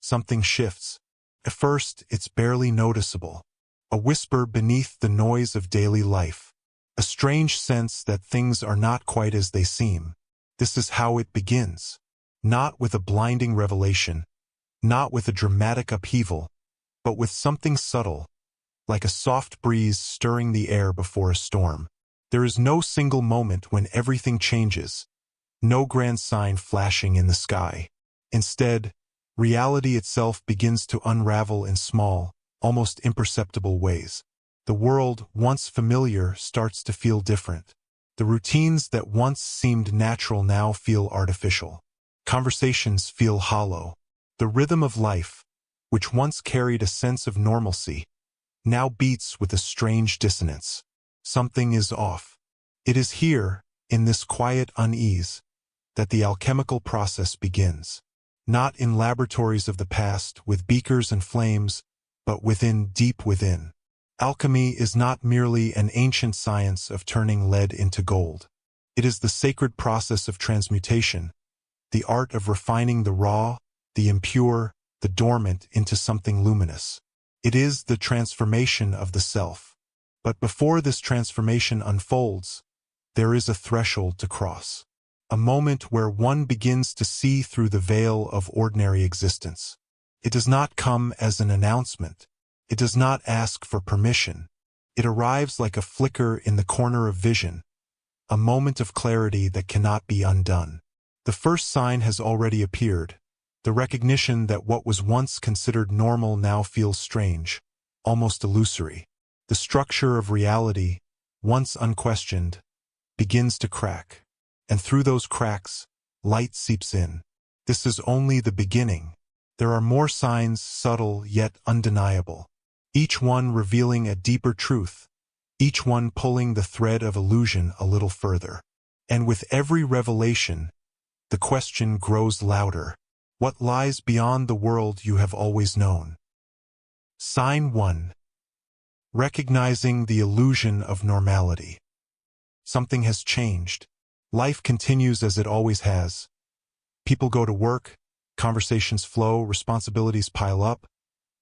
something shifts. At first, it's barely noticeable. A whisper beneath the noise of daily life. A strange sense that things are not quite as they seem. This is how it begins. Not with a blinding revelation, not with a dramatic upheaval, but with something subtle, like a soft breeze stirring the air before a storm. There is no single moment when everything changes, no grand sign flashing in the sky. Instead, reality itself begins to unravel in small, almost imperceptible ways. The world, once familiar, starts to feel different. The routines that once seemed natural now feel artificial. Conversations feel hollow. The rhythm of life, which once carried a sense of normalcy, now beats with a strange dissonance. Something is off. It is here, in this quiet unease, that the alchemical process begins. Not in laboratories of the past, with beakers and flames, but within, deep within. Alchemy is not merely an ancient science of turning lead into gold. It is the sacred process of transmutation, the art of refining the raw, the impure, the dormant into something luminous. It is the transformation of the self. But before this transformation unfolds, there is a threshold to cross. A moment where one begins to see through the veil of ordinary existence. It does not come as an announcement. It does not ask for permission. It arrives like a flicker in the corner of vision, a moment of clarity that cannot be undone. The first sign has already appeared, the recognition that what was once considered normal now feels strange, almost illusory. The structure of reality, once unquestioned, begins to crack, and through those cracks, light seeps in. This is only the beginning. There are more signs, subtle yet undeniable, each one revealing a deeper truth, each one pulling the thread of illusion a little further. And with every revelation, the question grows louder. What lies beyond the world you have always known? Sign 1. Recognizing the illusion of normality. Something has changed. Life continues as it always has. People go to work, conversations flow, responsibilities pile up,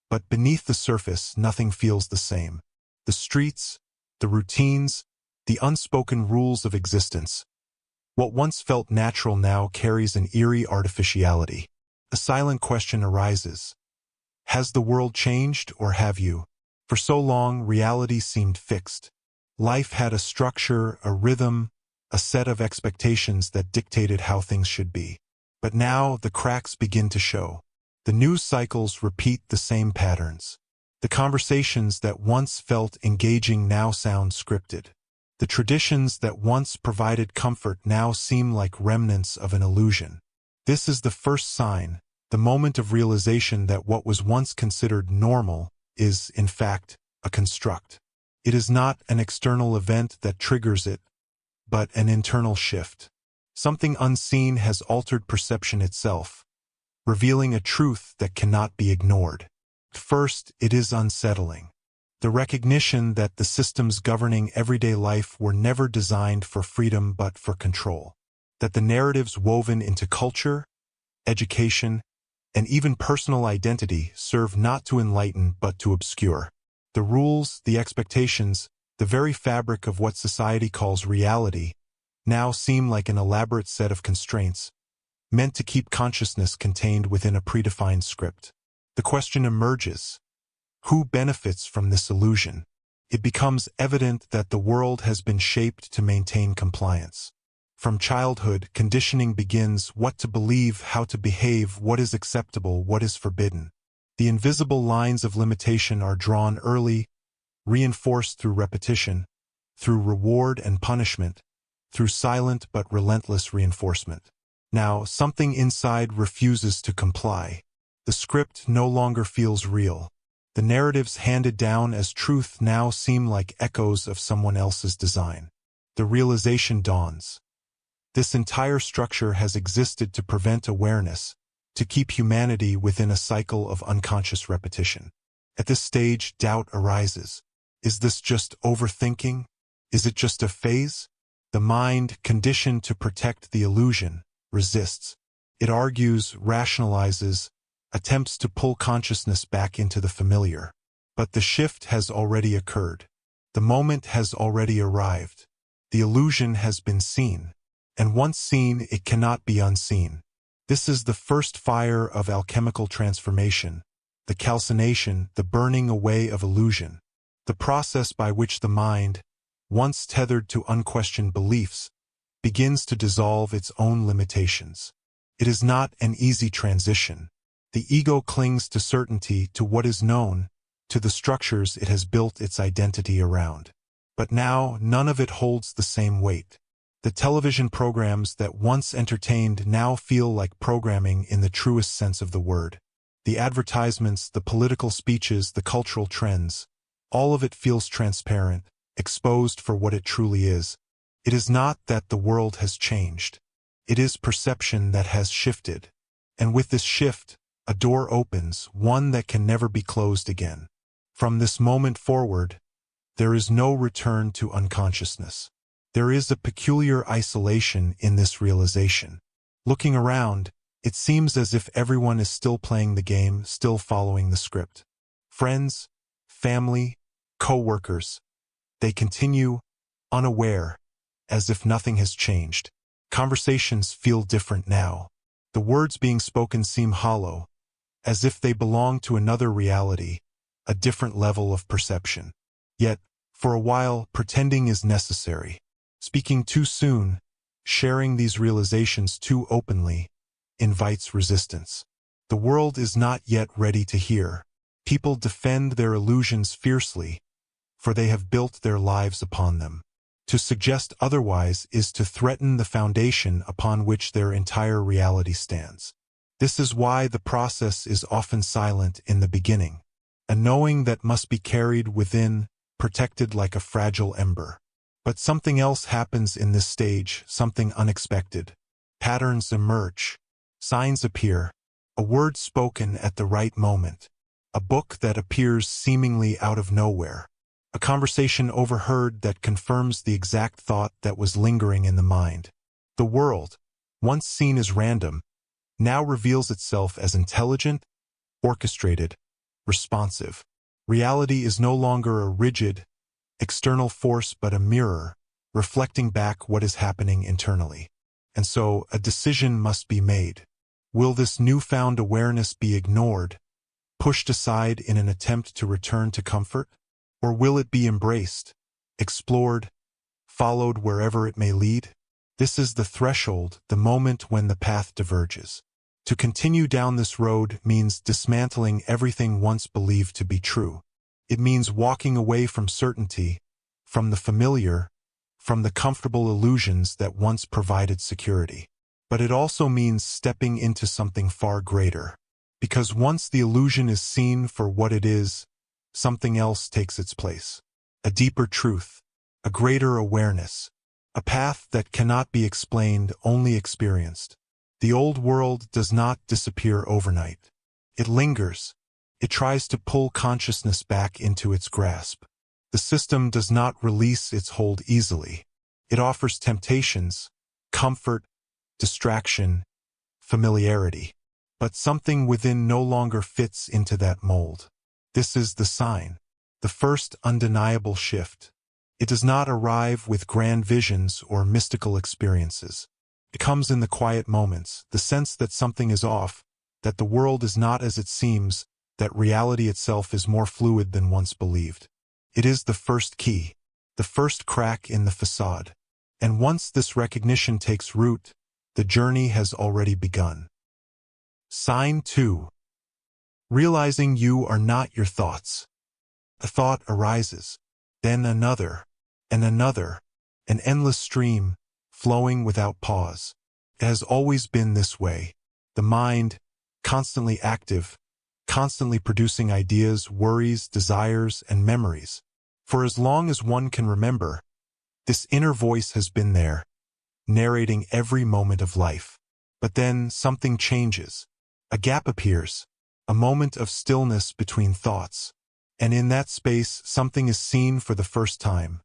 but beneath the surface, nothing feels the same. The streets, the routines, the unspoken rules of existence. What once felt natural now carries an eerie artificiality. A silent question arises. Has the world changed, or have you? For so long, reality seemed fixed. Life had a structure, a rhythm, a set of expectations that dictated how things should be. But now, the cracks begin to show. The news cycles repeat the same patterns. The conversations that once felt engaging now sound scripted. The traditions that once provided comfort now seem like remnants of an illusion. This is the first sign, the moment of realization that what was once considered normal is, in fact, a construct. It is not an external event that triggers it, but an internal shift. Something unseen has altered perception itself, revealing a truth that cannot be ignored. First, it is unsettling. The recognition that the systems governing everyday life were never designed for freedom but for control. That the narratives woven into culture, education, and even personal identity serve not to enlighten but to obscure. The rules, the expectations, the very fabric of what society calls reality, now seem like an elaborate set of constraints, meant to keep consciousness contained within a predefined script. The question emerges: who benefits from this illusion? It becomes evident that the world has been shaped to maintain compliance. From childhood, conditioning begins: what to believe, how to behave, what is acceptable, what is forbidden. The invisible lines of limitation are drawn early, reinforced through repetition, through reward and punishment, through silent but relentless reinforcement. Now, something inside refuses to comply. The script no longer feels real. The narratives handed down as truth now seem like echoes of someone else's design. The realization dawns. This entire structure has existed to prevent awareness, to keep humanity within a cycle of unconscious repetition. At this stage, doubt arises. Is this just overthinking? Is it just a phase? The mind, conditioned to protect the illusion, resists. It argues, rationalizes, attempts to pull consciousness back into the familiar. But the shift has already occurred. The moment has already arrived. The illusion has been seen. And once seen, it cannot be unseen. This is the first fire of alchemical transformation, the calcination, the burning away of illusion, the process by which the mind, once tethered to unquestioned beliefs, begins to dissolve its own limitations. It is not an easy transition. The ego clings to certainty, to what is known, to the structures it has built its identity around. But now, none of it holds the same weight. The television programs that once entertained now feel like programming in the truest sense of the word. The advertisements, the political speeches, the cultural trends, all of it feels transparent, exposed for what it truly is. It is not that the world has changed. It is perception that has shifted. And with this shift, a door opens, one that can never be closed again. From this moment forward, there is no return to unconsciousness. There is a peculiar isolation in this realization. Looking around, it seems as if everyone is still playing the game, still following the script. Friends, family, co-workers, they continue, unaware, as if nothing has changed. Conversations feel different now. The words being spoken seem hollow, as if they belong to another reality, a different level of perception. Yet, for a while, pretending is necessary. Speaking too soon, sharing these realizations too openly, invites resistance. The world is not yet ready to hear. People defend their illusions fiercely, for they have built their lives upon them. To suggest otherwise is to threaten the foundation upon which their entire reality stands. This is why the process is often silent in the beginning, a knowing that must be carried within, protected like a fragile ember. But something else happens in this stage, something unexpected. Patterns emerge. Signs appear. A word spoken at the right moment. A book that appears seemingly out of nowhere. A conversation overheard that confirms the exact thought that was lingering in the mind. The world, once seen as random, now reveals itself as intelligent, orchestrated, responsive. Reality is no longer a rigid, external force but a mirror, reflecting back what is happening internally. And so, a decision must be made. Will this newfound awareness be ignored, pushed aside in an attempt to return to comfort? Or will it be embraced, explored, followed wherever it may lead? This is the threshold, the moment when the path diverges. To continue down this road means dismantling everything once believed to be true. It means walking away from certainty, from the familiar, from the comfortable illusions that once provided security. But it also means stepping into something far greater. Because once the illusion is seen for what it is, something else takes its place. A deeper truth, a greater awareness, a path that cannot be explained, only experienced. The old world does not disappear overnight. It lingers. It tries to pull consciousness back into its grasp. The system does not release its hold easily. It offers temptations, comfort, distraction, familiarity. But something within no longer fits into that mold. This is the sign, the first undeniable shift. It does not arrive with grand visions or mystical experiences. It comes in the quiet moments, the sense that something is off, that the world is not as it seems, that reality itself is more fluid than once believed. It is the first key, the first crack in the facade. And once this recognition takes root, the journey has already begun. Sign 2. Realizing you are not your thoughts. A thought arises, then another, and another, an endless stream, flowing without pause. It has always been this way. The mind, constantly active, constantly producing ideas, worries, desires, and memories. For as long as one can remember, this inner voice has been there, narrating every moment of life. But then something changes. A gap appears, a moment of stillness between thoughts. And in that space, something is seen for the first time.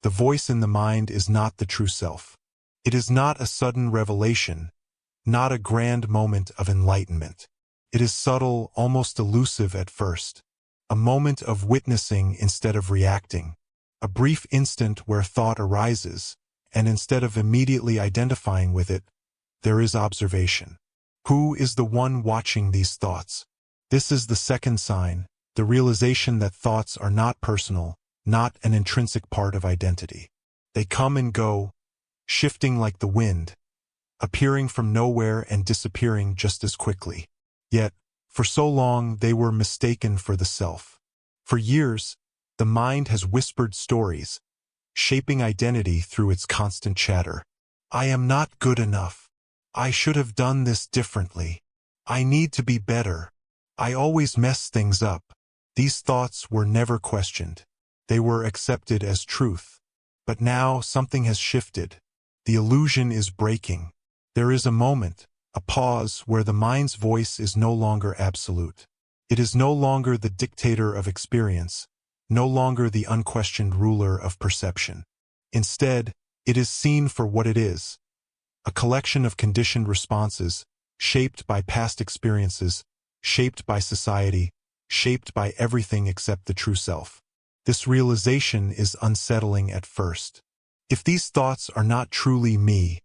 The voice in the mind is not the true self. It is not a sudden revelation, not a grand moment of enlightenment. It is subtle, almost elusive at first. A moment of witnessing instead of reacting. A brief instant where thought arises, and instead of immediately identifying with it, there is observation. Who is the one watching these thoughts? This is the second sign, the realization that thoughts are not personal, not an intrinsic part of identity. They come and go, shifting like the wind, appearing from nowhere and disappearing just as quickly. Yet, for so long they were mistaken for the self. For years, the mind has whispered stories, shaping identity through its constant chatter. I am not good enough. I should have done this differently. I need to be better. I always mess things up. These thoughts were never questioned. They were accepted as truth. But now something has shifted. The illusion is breaking. There is a moment, a pause where the mind's voice is no longer absolute. It is no longer the dictator of experience, no longer the unquestioned ruler of perception. Instead, it is seen for what it is, a collection of conditioned responses, shaped by past experiences, shaped by society, shaped by everything except the true self. This realization is unsettling at first. If these thoughts are not truly me,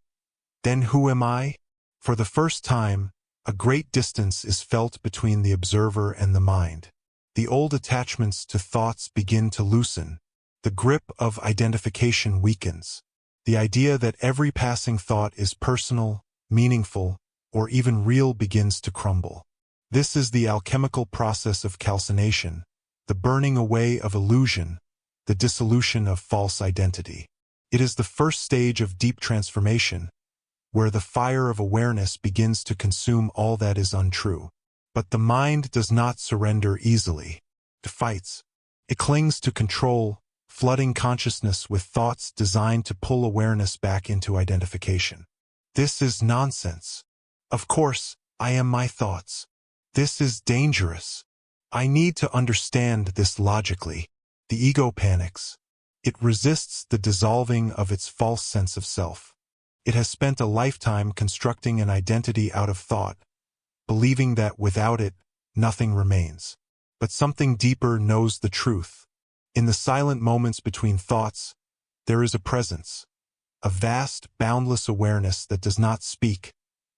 then who am I? For the first time, a great distance is felt between the observer and the mind. The old attachments to thoughts begin to loosen. The grip of identification weakens. The idea that every passing thought is personal, meaningful, or even real begins to crumble. This is the alchemical process of calcination, the burning away of illusion, the dissolution of false identity. It is the first stage of deep transformation, where the fire of awareness begins to consume all that is untrue. But the mind does not surrender easily. It fights. It clings to control, flooding consciousness with thoughts designed to pull awareness back into identification. This is nonsense. Of course, I am my thoughts. This is dangerous. I need to understand this logically. The ego panics. It resists the dissolving of its false sense of self. It has spent a lifetime constructing an identity out of thought, believing that without it, nothing remains. But something deeper knows the truth. In the silent moments between thoughts, there is a presence, a vast, boundless awareness that does not speak,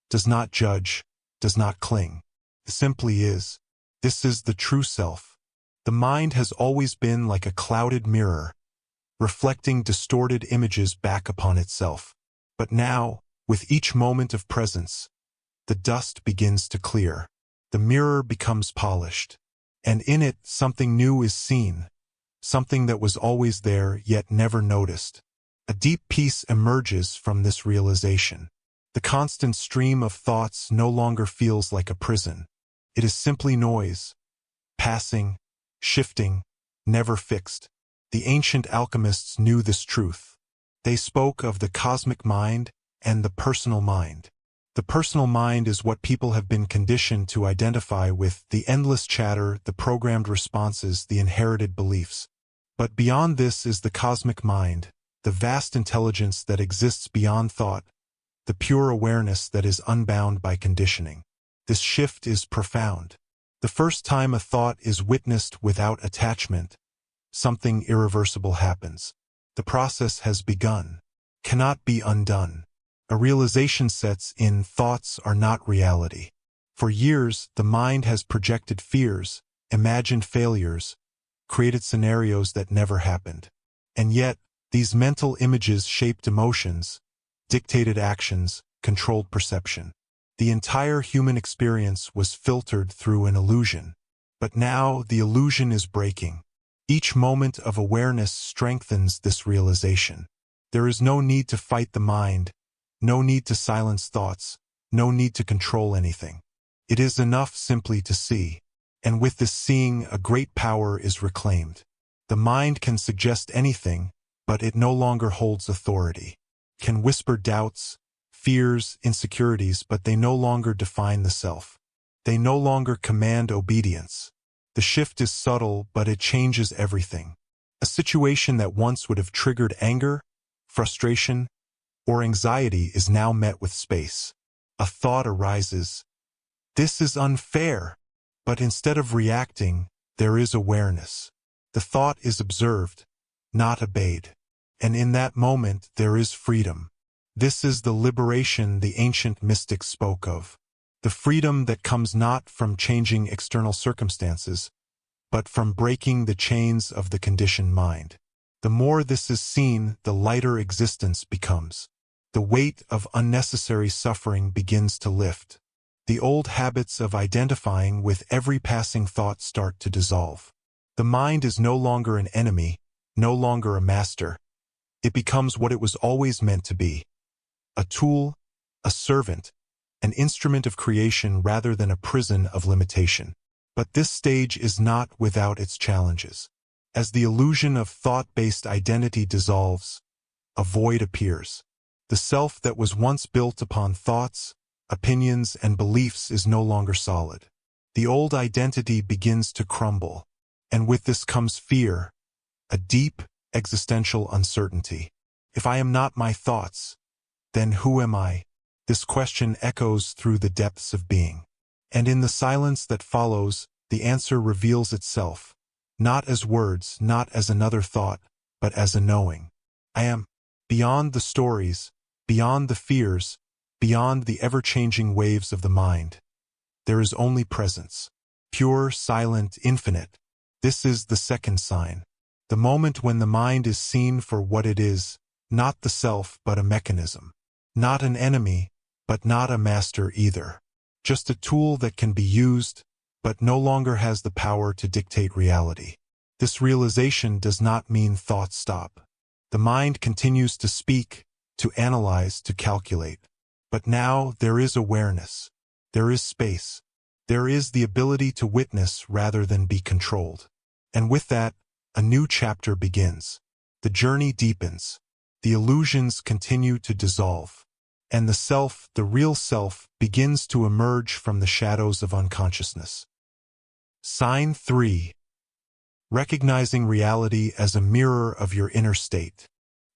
does not judge, does not cling. It simply is. This is the true self. The mind has always been like a clouded mirror, reflecting distorted images back upon itself. But now, with each moment of presence, the dust begins to clear. The mirror becomes polished, and in it something new is seen. Something that was always there yet never noticed. A deep peace emerges from this realization. The constant stream of thoughts no longer feels like a prison. It is simply noise, passing, shifting, never fixed. The ancient alchemists knew this truth. They spoke of the cosmic mind and the personal mind. The personal mind is what people have been conditioned to identify with: the endless chatter, the programmed responses, the inherited beliefs. But beyond this is the cosmic mind, the vast intelligence that exists beyond thought, the pure awareness that is unbound by conditioning. This shift is profound. The first time a thought is witnessed without attachment, something irreversible happens. The process has begun, cannot be undone. A realization sets in: thoughts are not reality. For years, the mind has projected fears, imagined failures, created scenarios that never happened. And yet, these mental images shaped emotions, dictated actions, controlled perception. The entire human experience was filtered through an illusion. But now the illusion is breaking. Each moment of awareness strengthens this realization. There is no need to fight the mind, no need to silence thoughts, no need to control anything. It is enough simply to see. And with this seeing, a great power is reclaimed. The mind can suggest anything, but it no longer holds authority. Can whisper doubts, fears, insecurities, but they no longer define the self. They no longer command obedience. The shift is subtle, but it changes everything. A situation that once would have triggered anger, frustration, or anxiety is now met with space. A thought arises. This is unfair. But instead of reacting, there is awareness. The thought is observed, not obeyed. And in that moment there is freedom. This is the liberation the ancient mystics spoke of. The freedom that comes not from changing external circumstances, but from breaking the chains of the conditioned mind. The more this is seen, the lighter existence becomes. The weight of unnecessary suffering begins to lift. The old habits of identifying with every passing thought start to dissolve. The mind is no longer an enemy, no longer a master. It becomes what it was always meant to be. A tool, a servant, an instrument of creation rather than a prison of limitation. But this stage is not without its challenges. As the illusion of thought-based identity dissolves, a void appears. The self that was once built upon thoughts, opinions, and beliefs is no longer solid. The old identity begins to crumble, and with this comes fear, a deep, existential uncertainty. If I am not my thoughts, then who am I? This question echoes through the depths of being. And in the silence that follows, the answer reveals itself, not as words, not as another thought, but as a knowing. I am beyond the stories, beyond the fears, beyond the ever-changing waves of the mind. There is only presence, pure, silent, infinite. This is the second sign. The moment when the mind is seen for what it is, not the self but a mechanism. Not an enemy, but not a master either. Just a tool that can be used, but no longer has the power to dictate reality. This realization does not mean thoughts stop. The mind continues to speak, to analyze, to calculate. But now there is awareness. There is space. There is the ability to witness rather than be controlled. And with that, a new chapter begins. The journey deepens. The illusions continue to dissolve. And the self, the real self, begins to emerge from the shadows of unconsciousness. Sign 3. Recognizing reality as a mirror of your inner state.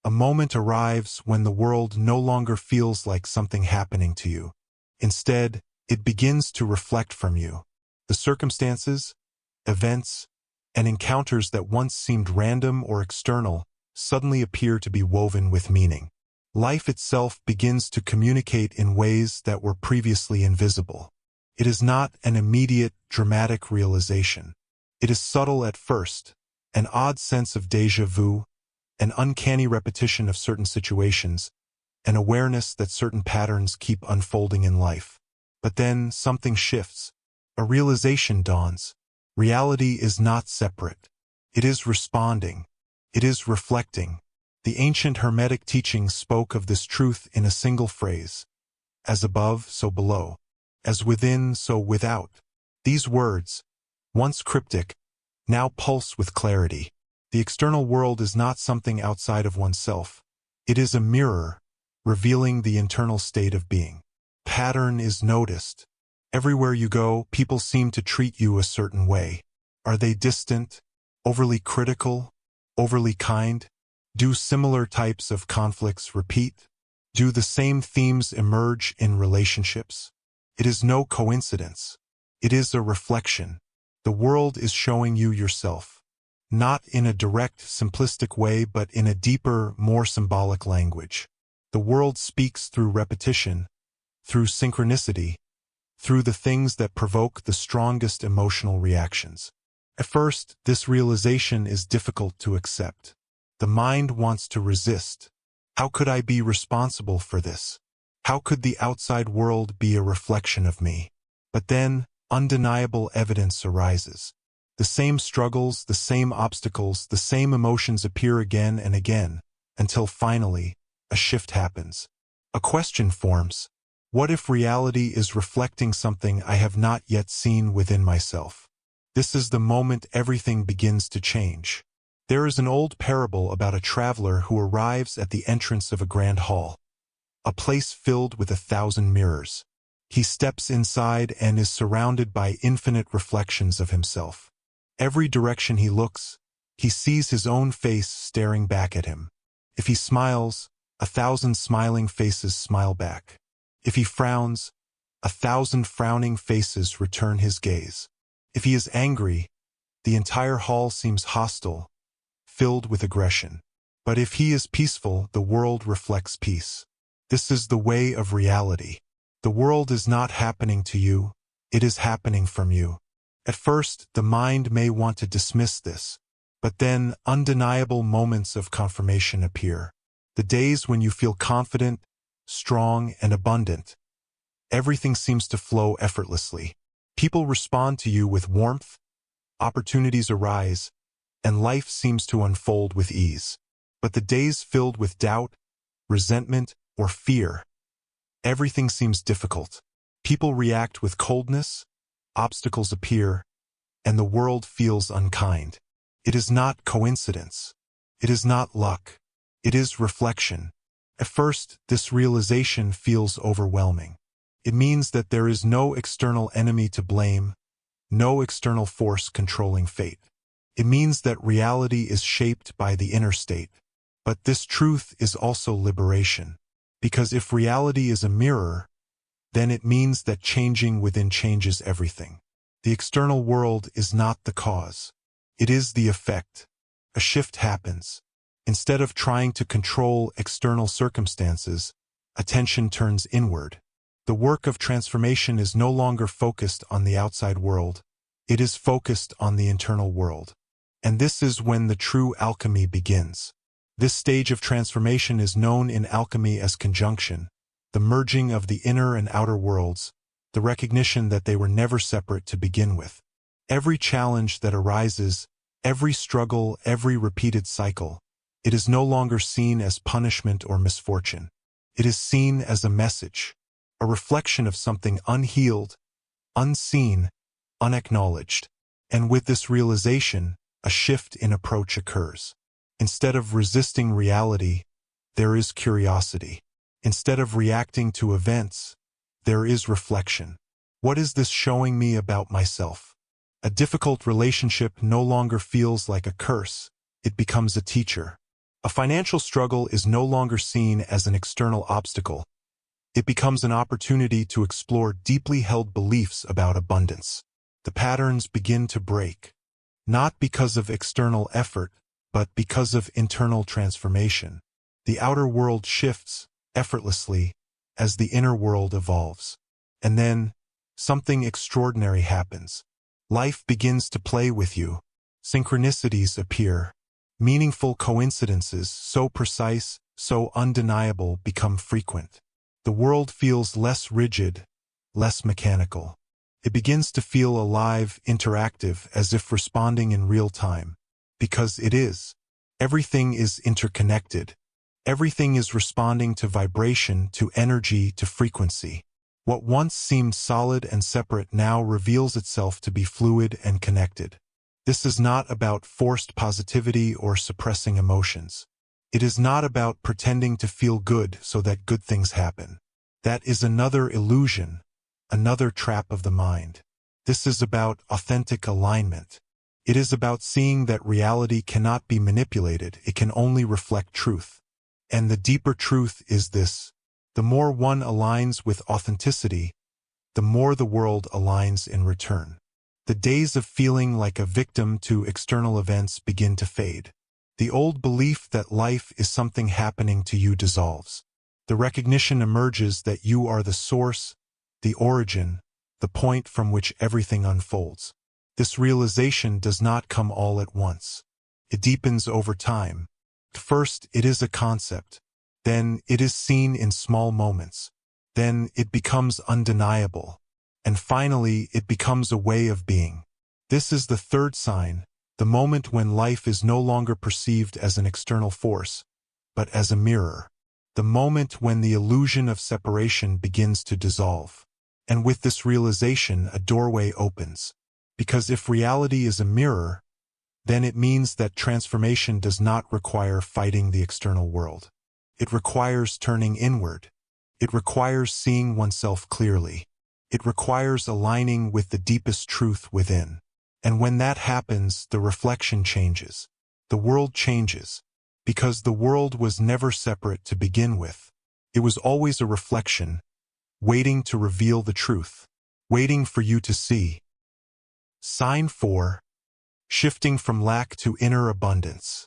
A moment arrives when the world no longer feels like something happening to you. Instead, it begins to reflect from you. The circumstances, events, and encounters that once seemed random or external suddenly appear to be woven with meaning. Life itself begins to communicate in ways that were previously invisible. It is not an immediate, dramatic realization. It is subtle at first, an odd sense of déjà vu, an uncanny repetition of certain situations, an awareness that certain patterns keep unfolding in life. But then something shifts. A realization dawns. Reality is not separate. It is responding. It is reflecting. The ancient Hermetic teachings spoke of this truth in a single phrase. As above, so below. As within, so without. These words, once cryptic, now pulse with clarity. The external world is not something outside of oneself. It is a mirror, revealing the internal state of being. Pattern is noticed. Everywhere you go, people seem to treat you a certain way. Are they distant, overly critical, overly kind? Do similar types of conflicts repeat? Do the same themes emerge in relationships? It is no coincidence. It is a reflection. The world is showing you yourself. Not in a direct, simplistic way, but in a deeper, more symbolic language. The world speaks through repetition, through synchronicity, through the things that provoke the strongest emotional reactions. At first, this realization is difficult to accept. The mind wants to resist. How could I be responsible for this? How could the outside world be a reflection of me? But then, undeniable evidence arises. The same struggles, the same obstacles, the same emotions appear again and again, until finally, a shift happens. A question forms. What if reality is reflecting something I have not yet seen within myself? This is the moment everything begins to change. There is an old parable about a traveler who arrives at the entrance of a grand hall, a place filled with 1,000 mirrors. He steps inside and is surrounded by infinite reflections of himself. Every direction he looks, he sees his own face staring back at him. If he smiles, 1,000 smiling faces smile back. If he frowns, 1,000 frowning faces return his gaze. If he is angry, the entire hall seems hostile, filled with aggression. But if he is peaceful, the world reflects peace. This is the way of reality. The world is not happening to you, it is happening from you. At first, the mind may want to dismiss this, but then undeniable moments of confirmation appear. The days when you feel confident, strong, and abundant. Everything seems to flow effortlessly. People respond to you with warmth, opportunities arise, and life seems to unfold with ease. But the days filled with doubt, resentment, or fear, everything seems difficult. People react with coldness, obstacles appear, and the world feels unkind. It is not coincidence. It is not luck. It is reflection. At first, this realization feels overwhelming. It means that there is no external enemy to blame, no external force controlling fate. It means that reality is shaped by the inner state. But this truth is also liberation. Because if reality is a mirror, then it means that changing within changes everything. The external world is not the cause. It is the effect. A shift happens. Instead of trying to control external circumstances, attention turns inward. The work of transformation is no longer focused on the outside world. It is focused on the internal world. And this is when the true alchemy begins. This stage of transformation is known in alchemy as conjunction, the merging of the inner and outer worlds, the recognition that they were never separate to begin with. Every challenge that arises, every struggle, every repeated cycle, it is no longer seen as punishment or misfortune. It is seen as a message, a reflection of something unhealed, unseen, unacknowledged. And with this realization, a shift in approach occurs. Instead of resisting reality, there is curiosity. Instead of reacting to events, there is reflection. What is this showing me about myself? A difficult relationship no longer feels like a curse, it becomes a teacher. A financial struggle is no longer seen as an external obstacle. It becomes an opportunity to explore deeply held beliefs about abundance. The patterns begin to break, not because of external effort, but because of internal transformation. The outer world shifts effortlessly as the inner world evolves. And then, something extraordinary happens. Life begins to play with you. Synchronicities appear. Meaningful coincidences, so precise, so undeniable, become frequent. The world feels less rigid, less mechanical. It begins to feel alive, interactive, as if responding in real time. Because it is. Everything is interconnected. Everything is responding to vibration, to energy, to frequency. What once seemed solid and separate now reveals itself to be fluid and connected. This is not about forced positivity or suppressing emotions. It is not about pretending to feel good so that good things happen. That is another illusion, another trap of the mind. This is about authentic alignment. It is about seeing that reality cannot be manipulated, it can only reflect truth. And the deeper truth is this: the more one aligns with authenticity, the more the world aligns in return. The days of feeling like a victim to external events begin to fade. The old belief that life is something happening to you dissolves. The recognition emerges that you are the source, the origin, the point from which everything unfolds. This realization does not come all at once. It deepens over time. First, it is a concept. Then, it is seen in small moments. Then, it becomes undeniable. And finally, it becomes a way of being. This is the third sign, the moment when life is no longer perceived as an external force, but as a mirror. The moment when the illusion of separation begins to dissolve. And with this realization, a doorway opens. Because if reality is a mirror, then it means that transformation does not require fighting the external world. It requires turning inward. It requires seeing oneself clearly. It requires aligning with the deepest truth within. And when that happens, the reflection changes. The world changes. Because the world was never separate to begin with. It was always a reflection, waiting to reveal the truth, waiting for you to see. Sign 4. Shifting from lack to inner abundance.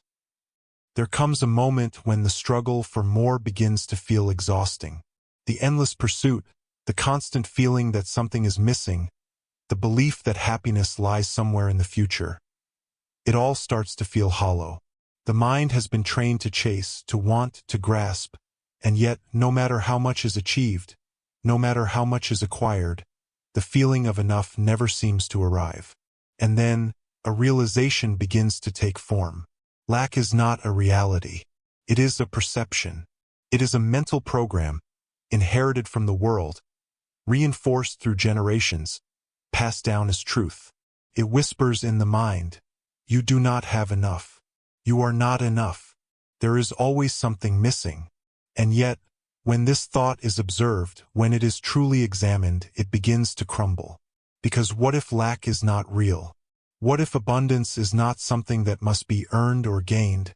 There comes a moment when the struggle for more begins to feel exhausting. The endless pursuit, the constant feeling that something is missing, the belief that happiness lies somewhere in the future. It all starts to feel hollow. The mind has been trained to chase, to want, to grasp, and yet, no matter how much is achieved, no matter how much is acquired, the feeling of enough never seems to arrive. And then, a realization begins to take form. Lack is not a reality. It is a perception. It is a mental program, inherited from the world, reinforced through generations, passed down as truth. It whispers in the mind, "You do not have enough. You are not enough. There is always something missing." And yet, when this thought is observed, when it is truly examined, it begins to crumble. Because what if lack is not real? What if abundance is not something that must be earned or gained,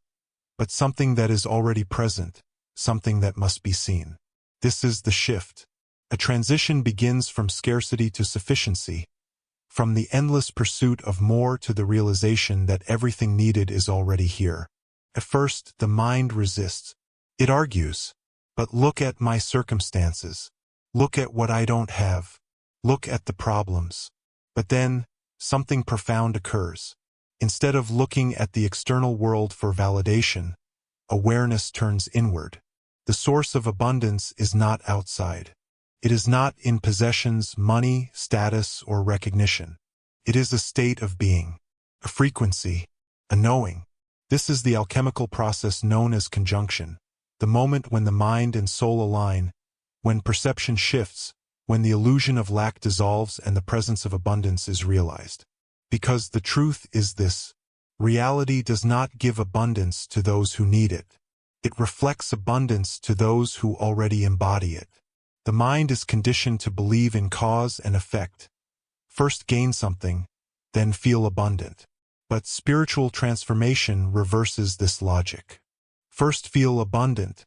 but something that is already present, something that must be seen? This is the shift. A transition begins from scarcity to sufficiency, from the endless pursuit of more to the realization that everything needed is already here. At first, the mind resists. It argues, "But look at my circumstances. Look at what I don't have. Look at the problems." But then, something profound occurs. Instead of looking at the external world for validation, awareness turns inward. The source of abundance is not outside. It is not in possessions, money, status, or recognition. It is a state of being, a frequency, a knowing. This is the alchemical process known as conjunction, the moment when the mind and soul align, when perception shifts, when the illusion of lack dissolves and the presence of abundance is realized. Because the truth is this: reality does not give abundance to those who need it. It reflects abundance to those who already embody it. The mind is conditioned to believe in cause and effect. First gain something, then feel abundant. But spiritual transformation reverses this logic. First feel abundant,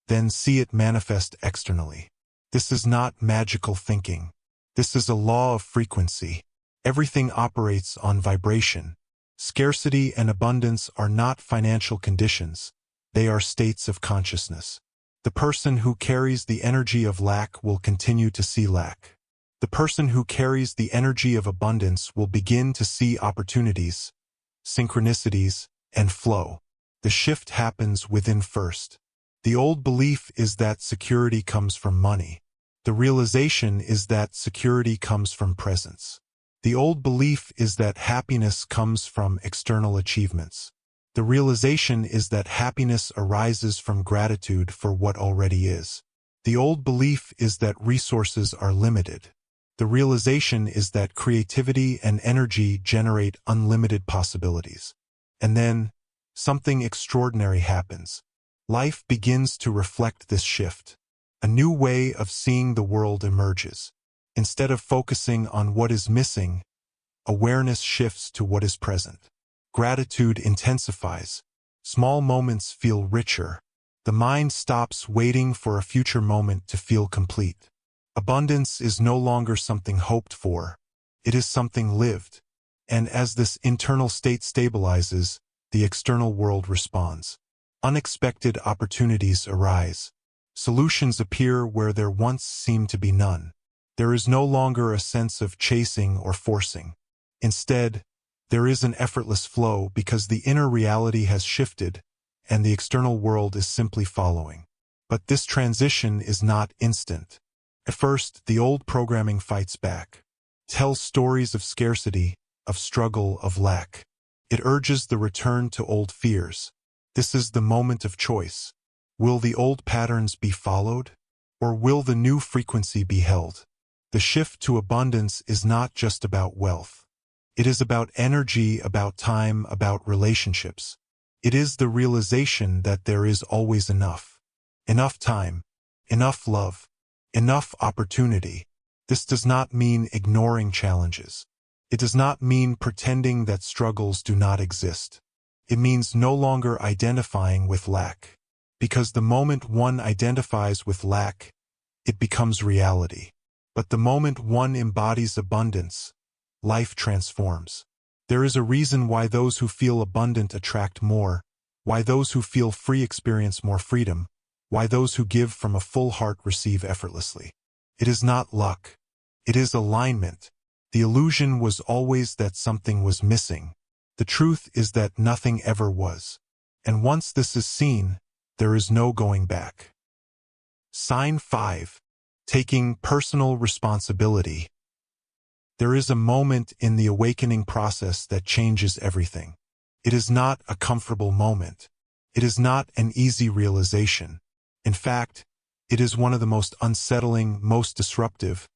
then see it manifest externally. This is not magical thinking. This is a law of frequency. Everything operates on vibration. Scarcity and abundance are not financial conditions. They are states of consciousness. The person who carries the energy of lack will continue to see lack. The person who carries the energy of abundance will begin to see opportunities, synchronicities, and flow. The shift happens within first. The old belief is that security comes from money. The realization is that security comes from presence. The old belief is that happiness comes from external achievements. The realization is that happiness arises from gratitude for what already is. The old belief is that resources are limited. The realization is that creativity and energy generate unlimited possibilities. And then, something extraordinary happens. Life begins to reflect this shift. A new way of seeing the world emerges. Instead of focusing on what is missing, awareness shifts to what is present. Gratitude intensifies. Small moments feel richer. The mind stops waiting for a future moment to feel complete. Abundance is no longer something hoped for. It is something lived. And as this internal state stabilizes, the external world responds. Unexpected opportunities arise. Solutions appear where there once seemed to be none. There is no longer a sense of chasing or forcing. Instead, there is an effortless flow because the inner reality has shifted and the external world is simply following. But this transition is not instant. At first, the old programming fights back. Tells stories of scarcity, of struggle, of lack. It urges the return to old fears. This is the moment of choice. Will the old patterns be followed? Or will the new frequency be held? The shift to abundance is not just about wealth. It is about energy, about time, about relationships. It is the realization that there is always enough. Enough time, enough love, enough opportunity. This does not mean ignoring challenges. It does not mean pretending that struggles do not exist. It means no longer identifying with lack. Because the moment one identifies with lack, it becomes reality. But the moment one embodies abundance, life transforms. There is a reason why those who feel abundant attract more, why those who feel free experience more freedom, why those who give from a full heart receive effortlessly. It is not luck. It is alignment. The illusion was always that something was missing. The truth is that nothing ever was. And once this is seen, there is no going back. Sign 5. Taking personal responsibility. There is a moment in the awakening process that changes everything. It is not a comfortable moment. It is not an easy realization. In fact, it is one of the most unsettling, most disruptive,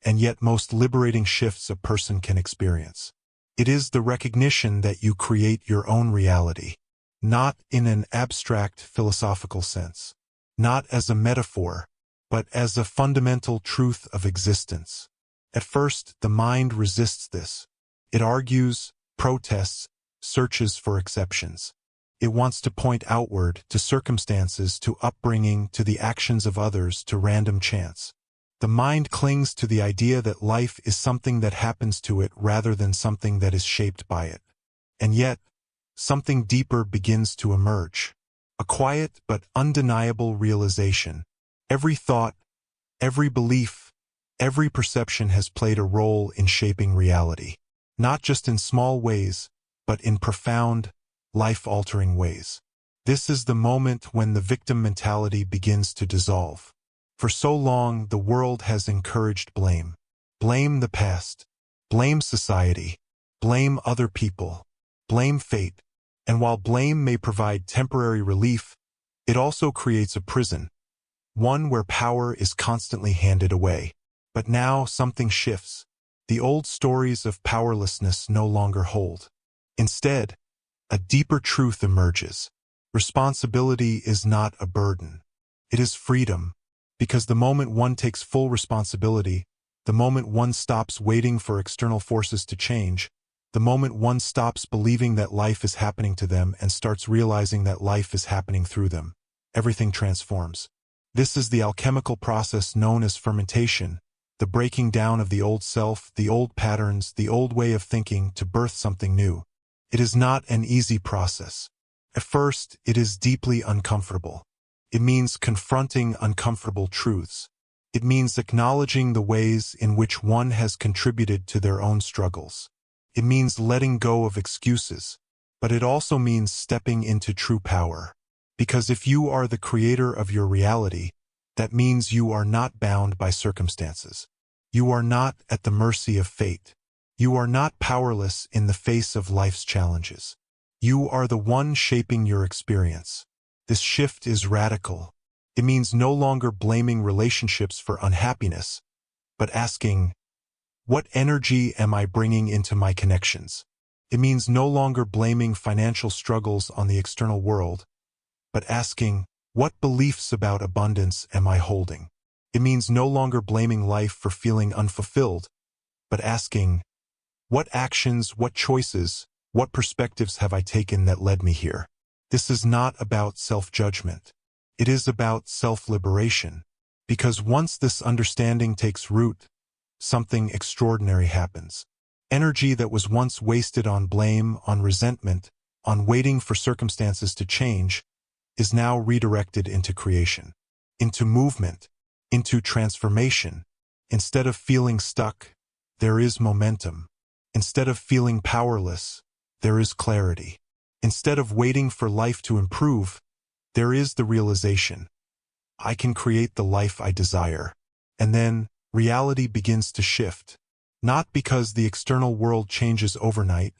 and yet most liberating shifts a person can experience. It is the recognition that you create your own reality, not in an abstract philosophical sense, not as a metaphor, but as a fundamental truth of existence. At first, the mind resists this. It argues, protests, searches for exceptions. It wants to point outward, to circumstances, to upbringing, to the actions of others, to random chance. The mind clings to the idea that life is something that happens to it rather than something that is shaped by it. And yet, something deeper begins to emerge. A quiet but undeniable realization. Every thought, every belief, every perception has played a role in shaping reality, not just in small ways, but in profound, life-altering ways. This is the moment when the victim mentality begins to dissolve. For so long, the world has encouraged blame. Blame the past. Blame society. Blame other people. Blame fate. And while blame may provide temporary relief, it also creates a prison, one where power is constantly handed away. But now something shifts. The old stories of powerlessness no longer hold. Instead, a deeper truth emerges. Responsibility is not a burden. It is freedom, because the moment one takes full responsibility, the moment one stops waiting for external forces to change, the moment one stops believing that life is happening to them and starts realizing that life is happening through them, everything transforms. This is the alchemical process known as fermentation, the breaking down of the old self, the old patterns, the old way of thinking to birth something new. It is not an easy process. At first, it is deeply uncomfortable. It means confronting uncomfortable truths. It means acknowledging the ways in which one has contributed to their own struggles. It means letting go of excuses. But it also means stepping into true power. Because if you are the creator of your reality, that means you are not bound by circumstances. You are not at the mercy of fate. You are not powerless in the face of life's challenges. You are the one shaping your experience. This shift is radical. It means no longer blaming relationships for unhappiness, but asking, what energy am I bringing into my connections? It means no longer blaming financial struggles on the external world, but asking, what beliefs about abundance am I holding? It means no longer blaming life for feeling unfulfilled, but asking, what actions, what choices, what perspectives have I taken that led me here? This is not about self-judgment. It is about self-liberation. Because once this understanding takes root, something extraordinary happens. Energy that was once wasted on blame, on resentment, on waiting for circumstances to change, is now redirected into creation, into movement, into transformation. Instead of feeling stuck, there is momentum. Instead of feeling powerless, there is clarity. Instead of waiting for life to improve, there is the realization, I can create the life I desire. And then, reality begins to shift, not because the external world changes overnight,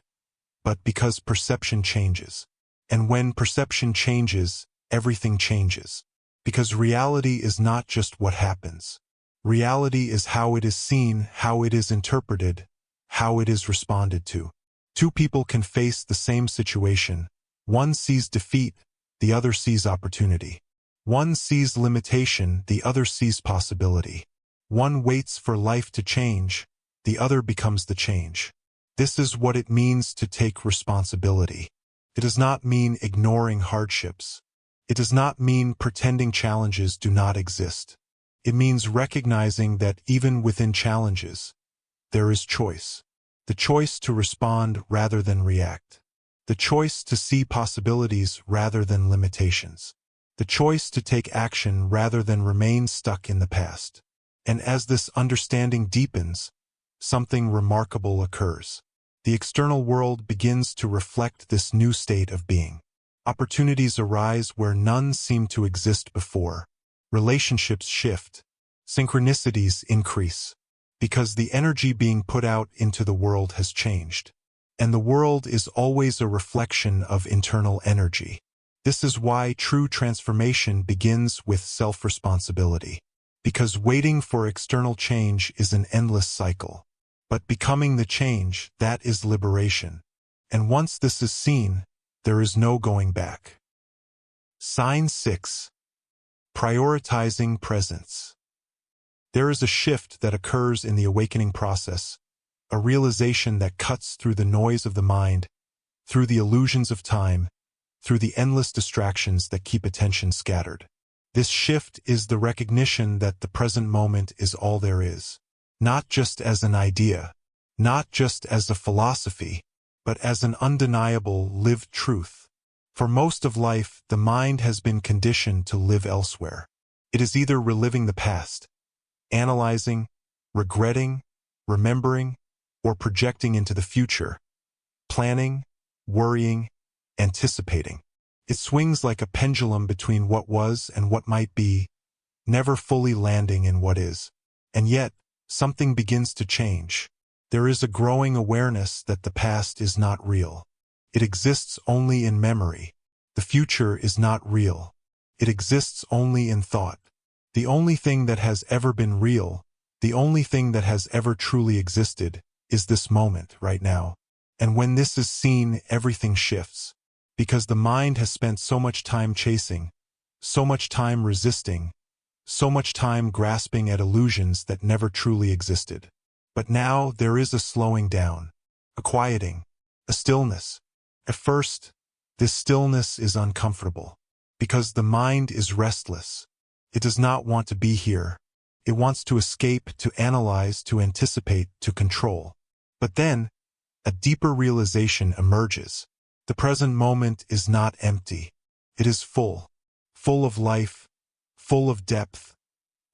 but because perception changes. And when perception changes, everything changes. Because reality is not just what happens. Reality is how it is seen, how it is interpreted, how it is responded to. Two people can face the same situation. One sees defeat, the other sees opportunity. One sees limitation, the other sees possibility. One waits for life to change, the other becomes the change. This is what it means to take responsibility. It does not mean ignoring hardships. It does not mean pretending challenges do not exist. It means recognizing that even within challenges, there is choice. The choice to respond rather than react. The choice to see possibilities rather than limitations. The choice to take action rather than remain stuck in the past. And as this understanding deepens, something remarkable occurs. The external world begins to reflect this new state of being. Opportunities arise where none seemed to exist before. Relationships shift. Synchronicities increase. Because the energy being put out into the world has changed. And the world is always a reflection of internal energy. This is why true transformation begins with self-responsibility. Because waiting for external change is an endless cycle. But becoming the change, that is liberation. And once this is seen, there is no going back. Sign 6. Prioritizing presence. There is a shift that occurs in the awakening process, a realization that cuts through the noise of the mind, through the illusions of time, through the endless distractions that keep attention scattered. This shift is the recognition that the present moment is all there is, not just as an idea, not just as a philosophy, but as an undeniable lived truth. For most of life, the mind has been conditioned to live elsewhere. It is either reliving the past, analyzing, regretting, remembering, or projecting into the future, planning, worrying, anticipating. It swings like a pendulum between what was and what might be, never fully landing in what is. And yet, something begins to change. There is a growing awareness that the past is not real. It exists only in memory. The future is not real. It exists only in thought. The only thing that has ever been real, the only thing that has ever truly existed, is this moment right now. And when this is seen, everything shifts. Because the mind has spent so much time chasing, so much time resisting, so much time grasping at illusions that never truly existed. But now there is a slowing down, a quieting, a stillness. At first, this stillness is uncomfortable, because the mind is restless. It does not want to be here. It wants to escape, to analyze, to anticipate, to control. But then, a deeper realization emerges. The present moment is not empty. It is full. Full of life, full of depth,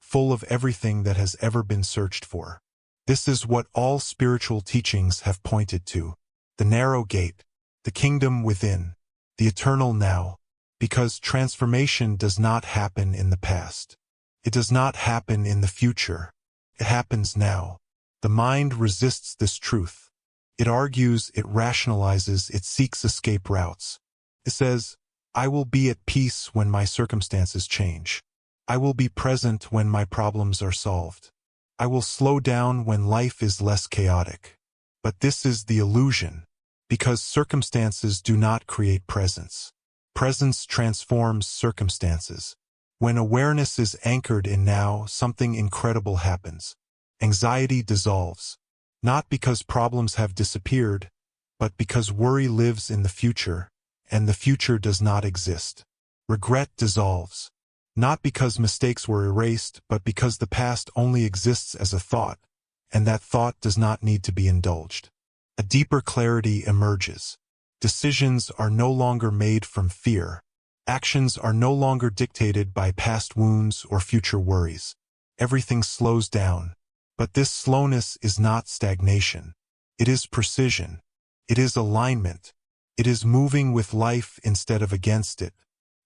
full of everything that has ever been searched for. This is what all spiritual teachings have pointed to. The narrow gate, the kingdom within, the eternal now. Because transformation does not happen in the past. It does not happen in the future. It happens now. The mind resists this truth. It argues, it rationalizes, it seeks escape routes. It says, I will be at peace when my circumstances change. I will be present when my problems are solved. I will slow down when life is less chaotic. But this is the illusion, because circumstances do not create presence. Presence transforms circumstances. When awareness is anchored in now, something incredible happens. Anxiety dissolves. Not because problems have disappeared, but because worry lives in the future, and the future does not exist. Regret dissolves. Not because mistakes were erased, but because the past only exists as a thought, and that thought does not need to be indulged. A deeper clarity emerges. Decisions are no longer made from fear. Actions are no longer dictated by past wounds or future worries. Everything slows down. But this slowness is not stagnation. It is precision. It is alignment. It is moving with life instead of against it.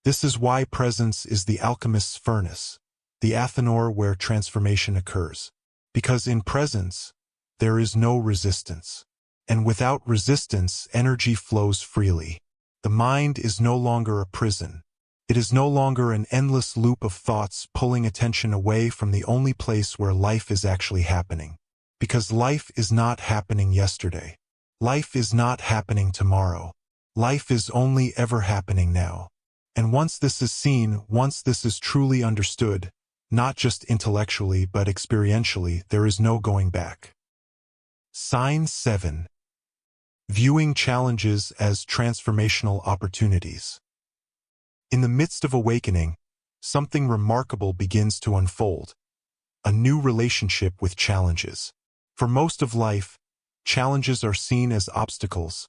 This is why presence is the alchemist's furnace, the athanor where transformation occurs. Because in presence, there is no resistance. And without resistance, energy flows freely. The mind is no longer a prison. It is no longer an endless loop of thoughts pulling attention away from the only place where life is actually happening. Because life is not happening yesterday. Life is not happening tomorrow. Life is only ever happening now. And once this is seen, once this is truly understood, not just intellectually but experientially, there is no going back. Sign 7. Viewing challenges as transformational opportunities. In the midst of awakening, something remarkable begins to unfold. a new relationship with challenges. For most of life, challenges are seen as obstacles,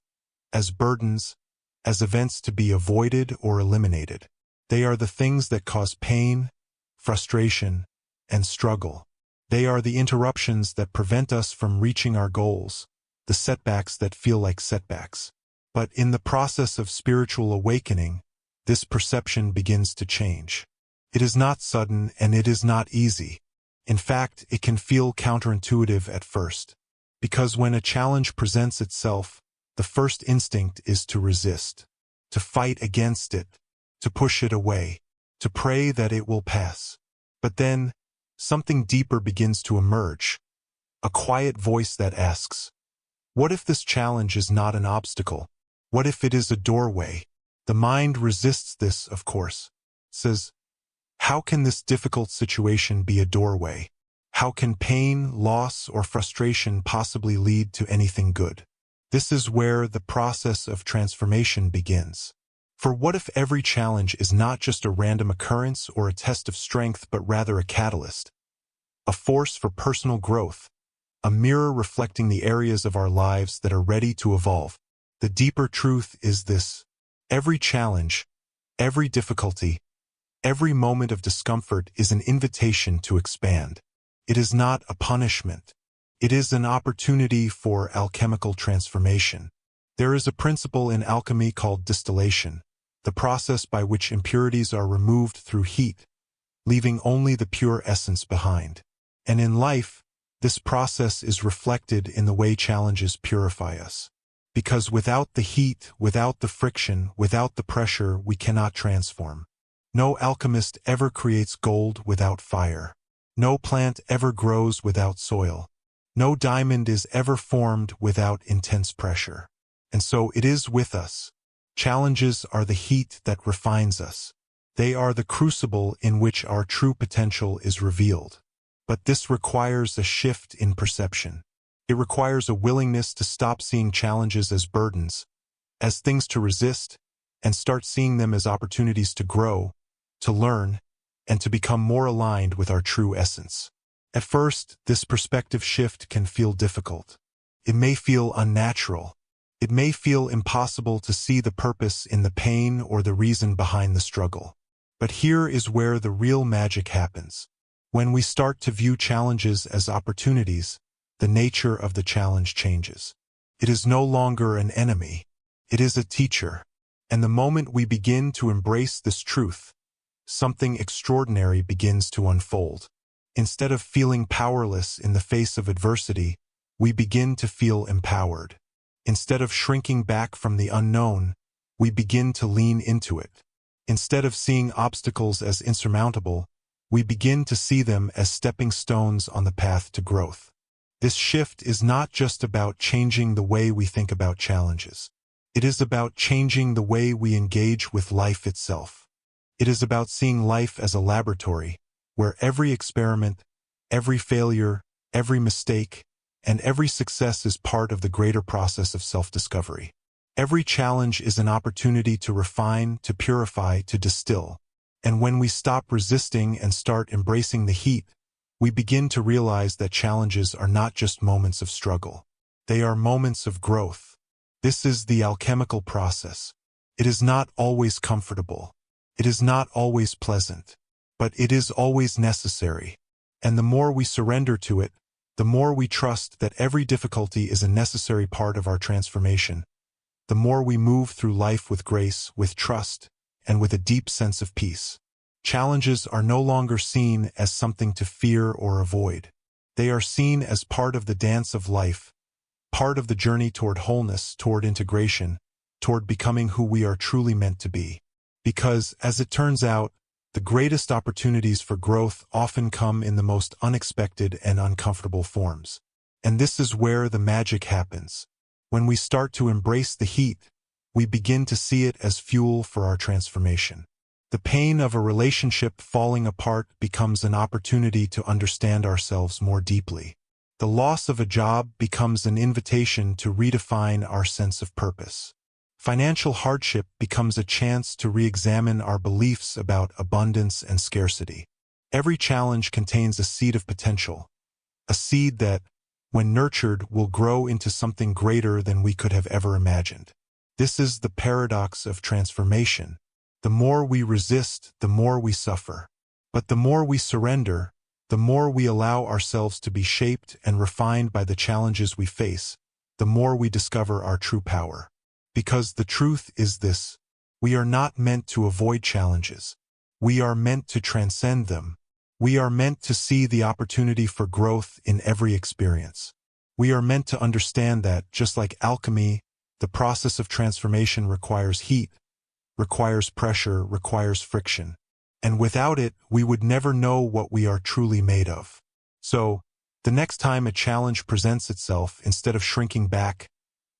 as burdens, as events to be avoided or eliminated. They are the things that cause pain, frustration, and struggle. They are the interruptions that prevent us from reaching our goals, the setbacks that feel like setbacks. But in the process of spiritual awakening, this perception begins to change. It is not sudden and it is not easy. In fact, it can feel counterintuitive at first. Because when a challenge presents itself, the first instinct is to resist, to fight against it, to push it away, to pray that it will pass. But then, something deeper begins to emerge, a quiet voice that asks, what if this challenge is not an obstacle? What if it is a doorway? The mind resists this, of course. Says, how can this difficult situation be a doorway? How can pain, loss, or frustration possibly lead to anything good? This is where the process of transformation begins. For what if every challenge is not just a random occurrence or a test of strength, but rather a catalyst, a force for personal growth, a mirror reflecting the areas of our lives that are ready to evolve? The deeper truth is this: every challenge, every difficulty, every moment of discomfort is an invitation to expand. It is not a punishment. It is an opportunity for alchemical transformation. There is a principle in alchemy called distillation, the process by which impurities are removed through heat, leaving only the pure essence behind. And in life, this process is reflected in the way challenges purify us. Because without the heat, without the friction, without the pressure, we cannot transform. No alchemist ever creates gold without fire. No plant ever grows without soil. No diamond is ever formed without intense pressure. And so it is with us. Challenges are the heat that refines us. They are the crucible in which our true potential is revealed. But this requires a shift in perception. It requires a willingness to stop seeing challenges as burdens, as things to resist, and start seeing them as opportunities to grow, to learn, and to become more aligned with our true essence. At first, this perspective shift can feel difficult. It may feel unnatural. It may feel impossible to see the purpose in the pain or the reason behind the struggle. But here is where the real magic happens. When we start to view challenges as opportunities, the nature of the challenge changes. It is no longer an enemy. It is a teacher. And the moment we begin to embrace this truth, something extraordinary begins to unfold. Instead of feeling powerless in the face of adversity, we begin to feel empowered. Instead of shrinking back from the unknown, we begin to lean into it. Instead of seeing obstacles as insurmountable, we begin to see them as stepping stones on the path to growth. This shift is not just about changing the way we think about challenges. It is about changing the way we engage with life itself. It is about seeing life as a laboratory, where every experiment, every failure, every mistake, and every success is part of the greater process of self-discovery. Every challenge is an opportunity to refine, to purify, to distill. And when we stop resisting and start embracing the heat, we begin to realize that challenges are not just moments of struggle. They are moments of growth. This is the alchemical process. It is not always comfortable. It is not always pleasant. But it is always necessary. And the more we surrender to it, the more we trust that every difficulty is a necessary part of our transformation, the more we move through life with grace, with trust, and with a deep sense of peace. Challenges are no longer seen as something to fear or avoid. They are seen as part of the dance of life, part of the journey toward wholeness, toward integration, toward becoming who we are truly meant to be. Because, as it turns out, the greatest opportunities for growth often come in the most unexpected and uncomfortable forms. And this is where the magic happens. When we start to embrace the heat, we begin to see it as fuel for our transformation. The pain of a relationship falling apart becomes an opportunity to understand ourselves more deeply. The loss of a job becomes an invitation to redefine our sense of purpose. Financial hardship becomes a chance to re-examine our beliefs about abundance and scarcity. Every challenge contains a seed of potential, a seed that, when nurtured, will grow into something greater than we could have ever imagined. This is the paradox of transformation. The more we resist, the more we suffer. But the more we surrender, the more we allow ourselves to be shaped and refined by the challenges we face, the more we discover our true power. Because the truth is this: we are not meant to avoid challenges. We are meant to transcend them. We are meant to see the opportunity for growth in every experience. We are meant to understand that, just like alchemy, the process of transformation requires heat, requires pressure, requires friction. And without it, we would never know what we are truly made of. So, the next time a challenge presents itself, instead of shrinking back,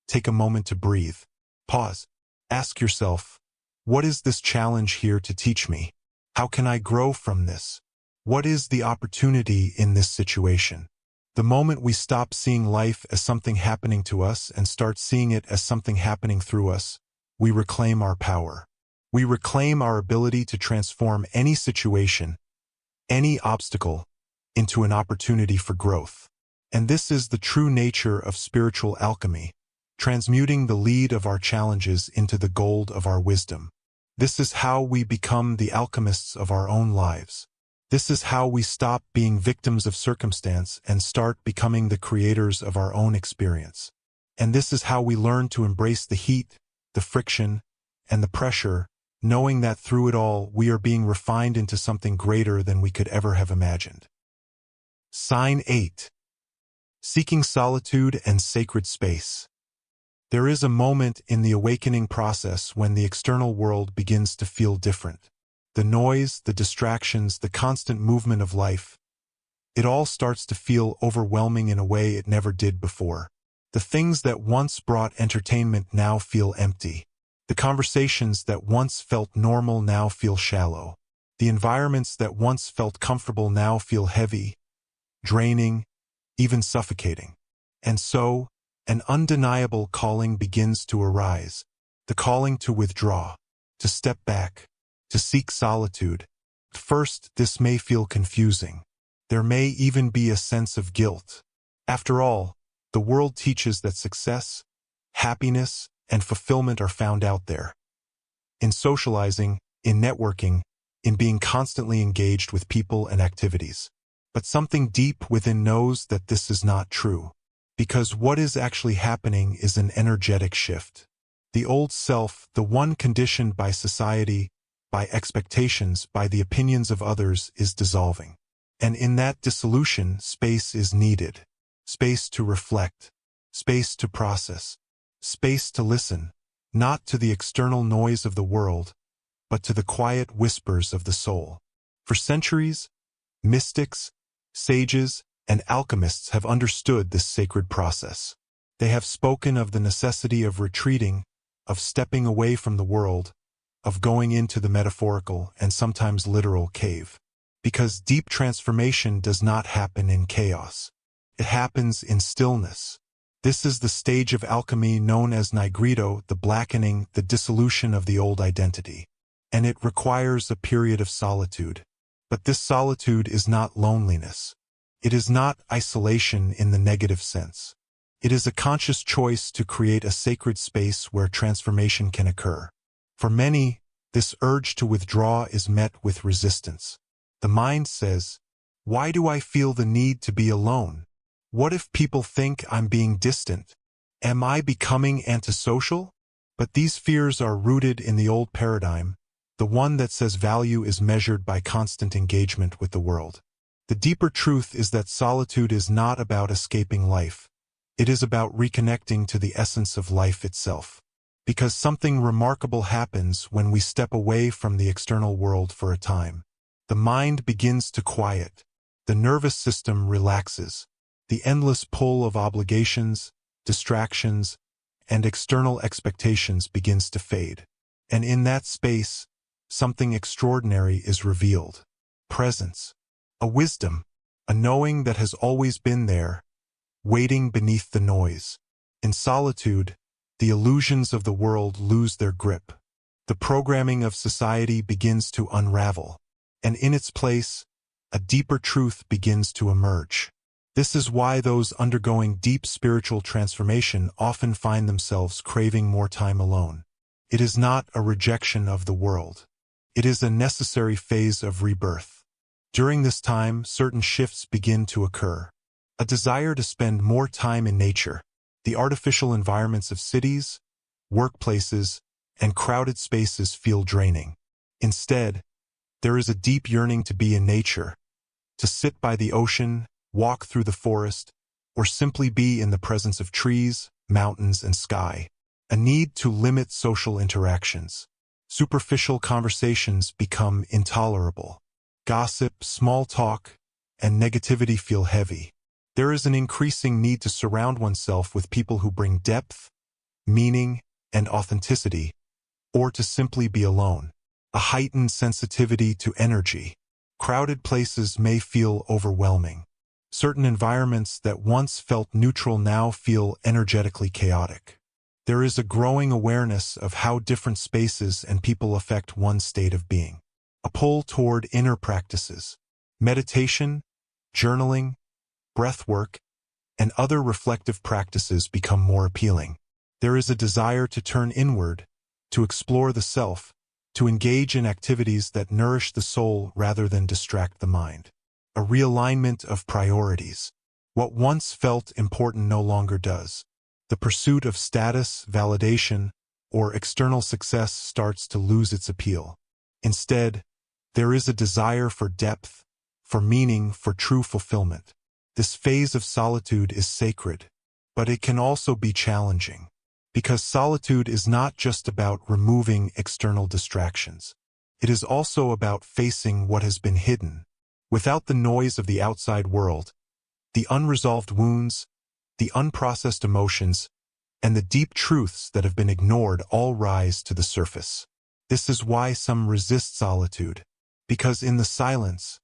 take a moment to breathe. Pause. Ask yourself, what is this challenge here to teach me? How can I grow from this? What is the opportunity in this situation? The moment we stop seeing life as something happening to us and start seeing it as something happening through us, we reclaim our power. We reclaim our ability to transform any situation, any obstacle, into an opportunity for growth. And this is the true nature of spiritual alchemy, transmuting the lead of our challenges into the gold of our wisdom. This is how we become the alchemists of our own lives. This is how we stop being victims of circumstance and start becoming the creators of our own experience. And this is how we learn to embrace the heat, the friction, and the pressure, knowing that through it all we are being refined into something greater than we could ever have imagined. Sign 8. Seeking solitude and sacred space. There is a moment in the awakening process when the external world begins to feel different. The noise, the distractions, the constant movement of life, it all starts to feel overwhelming in a way it never did before. The things that once brought entertainment now feel empty. The conversations that once felt normal now feel shallow. The environments that once felt comfortable now feel heavy, draining, even suffocating. And so, an undeniable calling begins to arise. The calling to withdraw, to step back, to seek solitude. At first, this may feel confusing. There may even be a sense of guilt. After all, the world teaches that success, happiness, and fulfillment are found out there. In socializing, in networking, in being constantly engaged with people and activities. But something deep within knows that this is not true. Because what is actually happening is an energetic shift. The old self, the one conditioned by society, by expectations, by the opinions of others, is dissolving. And in that dissolution, space is needed. Space to reflect. Space to process. Space to listen, not to the external noise of the world, but to the quiet whispers of the soul. For centuries, mystics, sages, and alchemists have understood this sacred process. They have spoken of the necessity of retreating, of stepping away from the world, of going into the metaphorical and sometimes literal cave. Because deep transformation does not happen in chaos. It happens in stillness. This is the stage of alchemy known as nigredo, the blackening, the dissolution of the old identity. And it requires a period of solitude. But this solitude is not loneliness. It is not isolation in the negative sense. It is a conscious choice to create a sacred space where transformation can occur. For many, this urge to withdraw is met with resistance. The mind says, "Why do I feel the need to be alone? What if people think I'm being distant? Am I becoming antisocial?" But these fears are rooted in the old paradigm, the one that says value is measured by constant engagement with the world. The deeper truth is that solitude is not about escaping life. It is about reconnecting to the essence of life itself. Because something remarkable happens when we step away from the external world for a time. The mind begins to quiet. The nervous system relaxes. The endless pull of obligations, distractions, and external expectations begins to fade. And in that space, something extraordinary is revealed. Presence. A wisdom. A knowing that has always been there, waiting beneath the noise. In solitude, the illusions of the world lose their grip. The programming of society begins to unravel. And in its place, a deeper truth begins to emerge. This is why those undergoing deep spiritual transformation often find themselves craving more time alone. It is not a rejection of the world. It is a necessary phase of rebirth. During this time, certain shifts begin to occur. A desire to spend more time in nature, the artificial environments of cities, workplaces, and crowded spaces feel draining. Instead, there is a deep yearning to be in nature, to sit by the ocean, walk through the forest, or simply be in the presence of trees, mountains, and sky. A need to limit social interactions. Superficial conversations become intolerable. Gossip, small talk, and negativity feel heavy. There is an increasing need to surround oneself with people who bring depth, meaning, and authenticity, or to simply be alone. A heightened sensitivity to energy. Crowded places may feel overwhelming. Certain environments that once felt neutral now feel energetically chaotic. There is a growing awareness of how different spaces and people affect one's state of being. A pull toward inner practices. Meditation, journaling, breathwork, and other reflective practices become more appealing. There is a desire to turn inward, to explore the self, to engage in activities that nourish the soul rather than distract the mind. A realignment of priorities. What once felt important no longer does. The pursuit of status, validation, or external success starts to lose its appeal. Instead, there is a desire for depth, for meaning, for true fulfillment. This phase of solitude is sacred, but it can also be challenging. Because solitude is not just about removing external distractions. It is also about facing what has been hidden. Without the noise of the outside world, the unresolved wounds, the unprocessed emotions, and the deep truths that have been ignored all rise to the surface. This is why some resist solitude, because in the silence,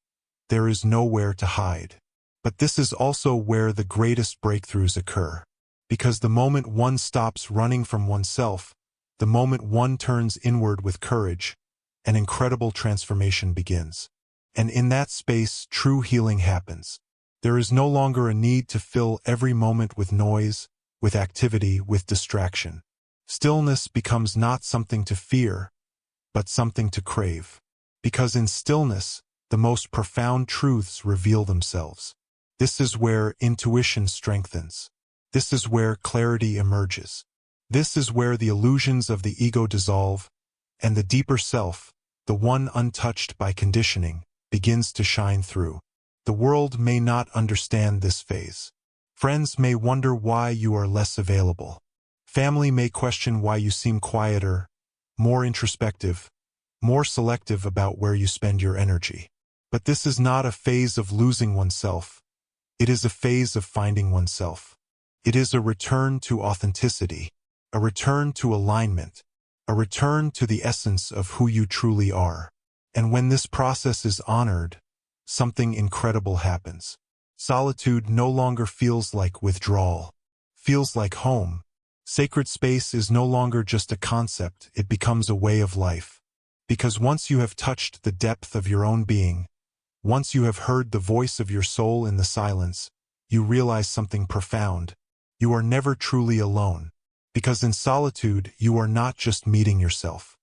there is nowhere to hide. But this is also where the greatest breakthroughs occur. Because the moment one stops running from oneself, the moment one turns inward with courage, an incredible transformation begins. And in that space, true healing happens. There is no longer a need to fill every moment with noise, with activity, with distraction. Stillness becomes not something to fear, but something to crave. Because in stillness, the most profound truths reveal themselves. This is where intuition strengthens. This is where clarity emerges. This is where the illusions of the ego dissolve, and the deeper self, the one untouched by conditioning, begins to shine through. The world may not understand this phase. Friends may wonder why you are less available. Family may question why you seem quieter, more introspective, more selective about where you spend your energy. But this is not a phase of losing oneself. It is a phase of finding oneself. It is a return to authenticity, a return to alignment, a return to the essence of who you truly are. And when this process is honored, something incredible happens. Solitude no longer feels like withdrawal, feels like home. Sacred space is no longer just a concept, it becomes a way of life. Because once you have touched the depth of your own being, once you have heard the voice of your soul in the silence, you realize something profound. You are never truly alone. Because in solitude, you are not just meeting yourself.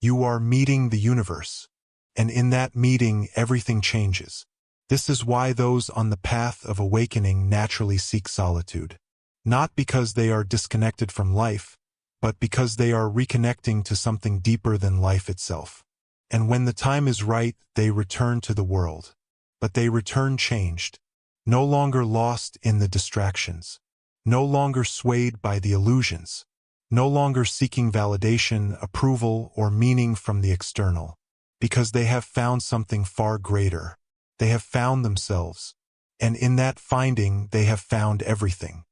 You are meeting the universe. And in that meeting, everything changes. This is why those on the path of awakening naturally seek solitude. Not because they are disconnected from life, but because they are reconnecting to something deeper than life itself. And when the time is right, they return to the world. But they return changed, no longer lost in the distractions, no longer swayed by the illusions, no longer seeking validation, approval, or meaning from the external. Because they have found something far greater. They have found themselves. And in that finding, they have found everything.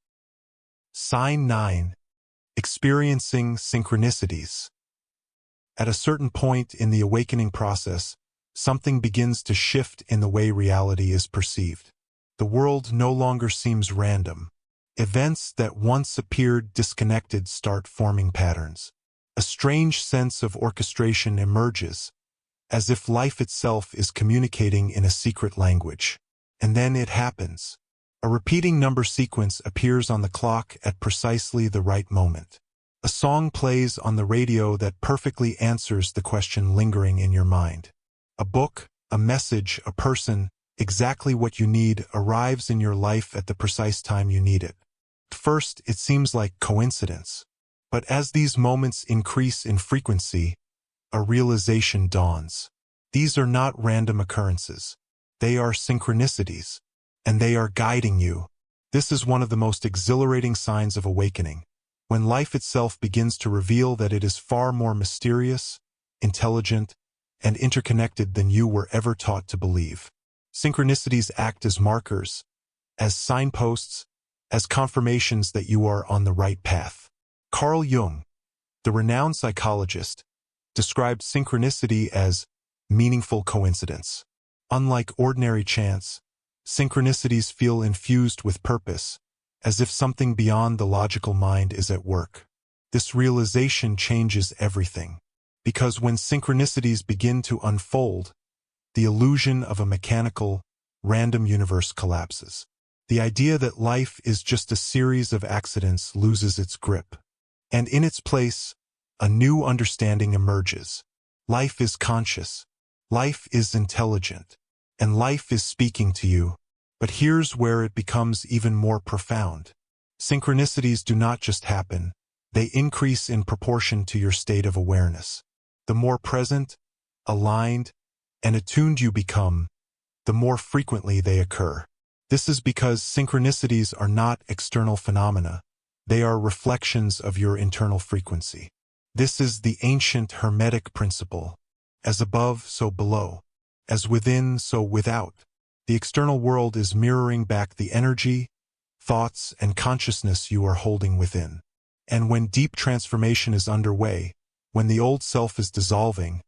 Sign 9. Experiencing synchronicities. At a certain point in the awakening process, something begins to shift in the way reality is perceived. The world no longer seems random. Events that once appeared disconnected start forming patterns. A strange sense of orchestration emerges, as if life itself is communicating in a secret language. And then it happens. A repeating number sequence appears on the clock at precisely the right moment. A song plays on the radio that perfectly answers the question lingering in your mind. A book, a message, a person, exactly what you need arrives in your life at the precise time you need it. At first, it seems like coincidence. But as these moments increase in frequency, a realization dawns. These are not random occurrences. They are synchronicities, and they are guiding you. This is one of the most exhilarating signs of awakening, when life itself begins to reveal that it is far more mysterious, intelligent, and interconnected than you were ever taught to believe. Synchronicities act as markers, as signposts, as confirmations that you are on the right path. Carl Jung, the renowned psychologist, described synchronicity as meaningful coincidence. Unlike ordinary chance, synchronicities feel infused with purpose, as if something beyond the logical mind is at work. This realization changes everything, because when synchronicities begin to unfold, the illusion of a mechanical, random universe collapses. The idea that life is just a series of accidents loses its grip. And in its place, a new understanding emerges. Life is conscious. Life is intelligent. And life is speaking to you. But here's where it becomes even more profound. Synchronicities do not just happen. They increase in proportion to your state of awareness. The more present, aligned, and attuned you become, the more frequently they occur. This is because synchronicities are not external phenomena. They are reflections of your internal frequency. This is the ancient Hermetic principle. As above, so below. As within, so without. The external world is mirroring back the energy, thoughts, and consciousness you are holding within. And when deep transformation is underway, when the old self is dissolving,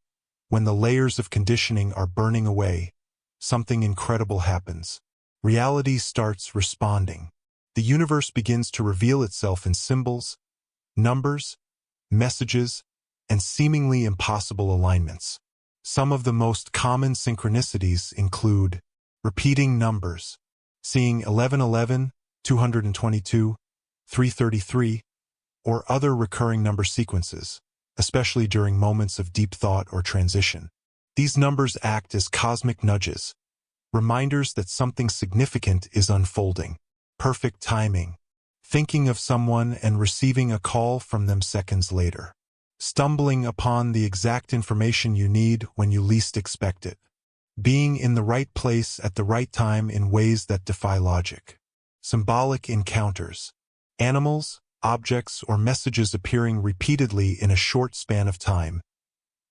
when the layers of conditioning are burning away, something incredible happens. Reality starts responding. The universe begins to reveal itself in symbols, numbers, messages, and seemingly impossible alignments. Some of the most common synchronicities include repeating numbers, seeing 1111, 222, 333, or other recurring number sequences, especially during moments of deep thought or transition. These numbers act as cosmic nudges, reminders that something significant is unfolding. Perfect timing. Thinking of someone and receiving a call from them seconds later. Stumbling upon the exact information you need when you least expect it. Being in the right place at the right time in ways that defy logic. Symbolic encounters. Animals, objects, or messages appearing repeatedly in a short span of time,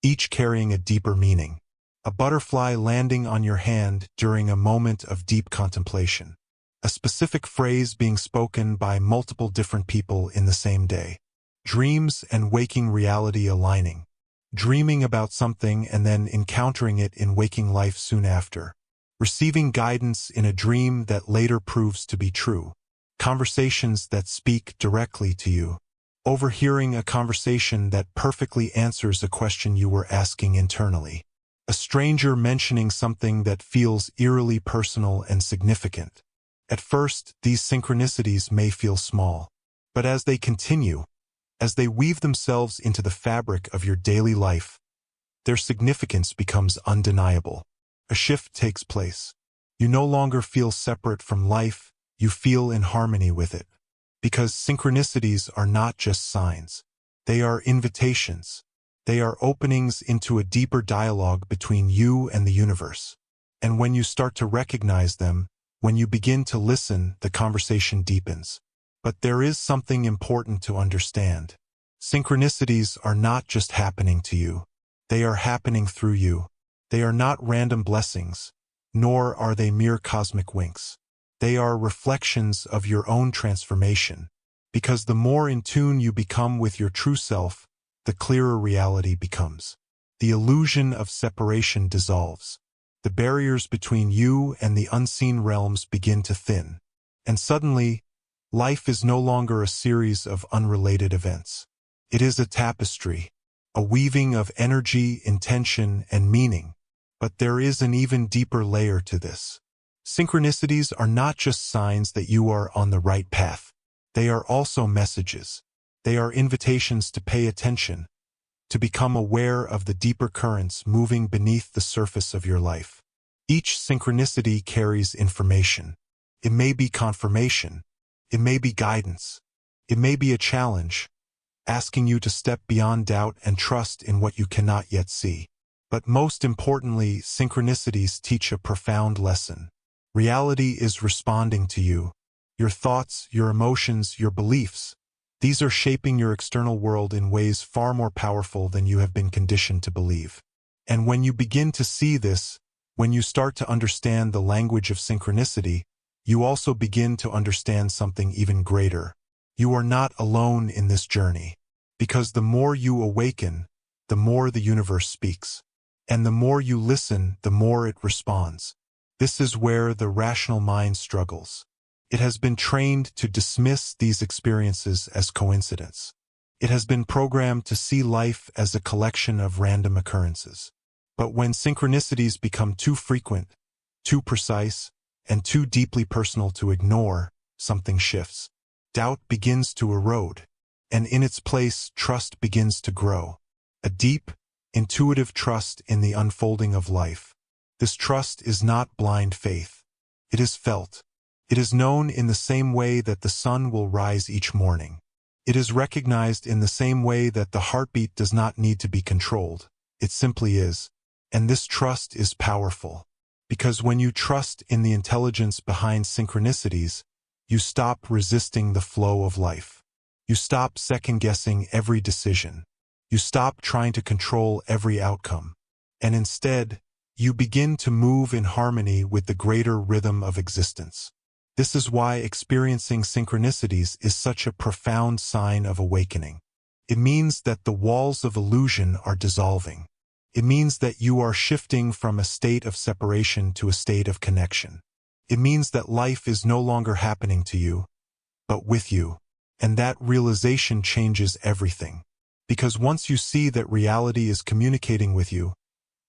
each carrying a deeper meaning. A butterfly landing on your hand during a moment of deep contemplation. A specific phrase being spoken by multiple different people in the same day. Dreams and waking reality aligning. Dreaming about something and then encountering it in waking life soon after. Receiving guidance in a dream that later proves to be true. Conversations that speak directly to you. Overhearing a conversation that perfectly answers a question you were asking internally. A stranger mentioning something that feels eerily personal and significant. At first, these synchronicities may feel small, but as they continue, as they weave themselves into the fabric of your daily life, their significance becomes undeniable. A shift takes place. You no longer feel separate from life, you feel in harmony with it. Because synchronicities are not just signs. They are invitations. They are openings into a deeper dialogue between you and the universe. And when you start to recognize them, when you begin to listen, the conversation deepens. But there is something important to understand. Synchronicities are not just happening to you. They are happening through you. They are not random blessings, nor are they mere cosmic winks. They are reflections of your own transformation. Because the more in tune you become with your true self, the clearer reality becomes. The illusion of separation dissolves. The barriers between you and the unseen realms begin to thin. And suddenly, life is no longer a series of unrelated events. It is a tapestry, a weaving of energy, intention, and meaning. But there is an even deeper layer to this. Synchronicities are not just signs that you are on the right path. They are also messages. They are invitations to pay attention, to become aware of the deeper currents moving beneath the surface of your life. Each synchronicity carries information. It may be confirmation. It may be guidance. It may be a challenge, asking you to step beyond doubt and trust in what you cannot yet see. But most importantly, synchronicities teach a profound lesson. Reality is responding to you. Your thoughts, your emotions, your beliefs. These are shaping your external world in ways far more powerful than you have been conditioned to believe. And when you begin to see this, when you start to understand the language of synchronicity, you also begin to understand something even greater. You are not alone in this journey. Because the more you awaken, the more the universe speaks. And the more you listen, the more it responds. This is where the rational mind struggles. It has been trained to dismiss these experiences as coincidence. It has been programmed to see life as a collection of random occurrences. But when synchronicities become too frequent, too precise, and too deeply personal to ignore, something shifts. Doubt begins to erode, and in its place, trust begins to grow. A deep, intuitive trust in the unfolding of life. This trust is not blind faith. It is felt. It is known in the same way that the sun will rise each morning. It is recognized in the same way that the heartbeat does not need to be controlled. It simply is. And this trust is powerful. Because when you trust in the intelligence behind synchronicities, you stop resisting the flow of life. You stop second-guessing every decision. You stop trying to control every outcome. And instead, you begin to move in harmony with the greater rhythm of existence. This is why experiencing synchronicities is such a profound sign of awakening. It means that the walls of illusion are dissolving. It means that you are shifting from a state of separation to a state of connection. It means that life is no longer happening to you, but with you. And that realization changes everything. Because once you see that reality is communicating with you,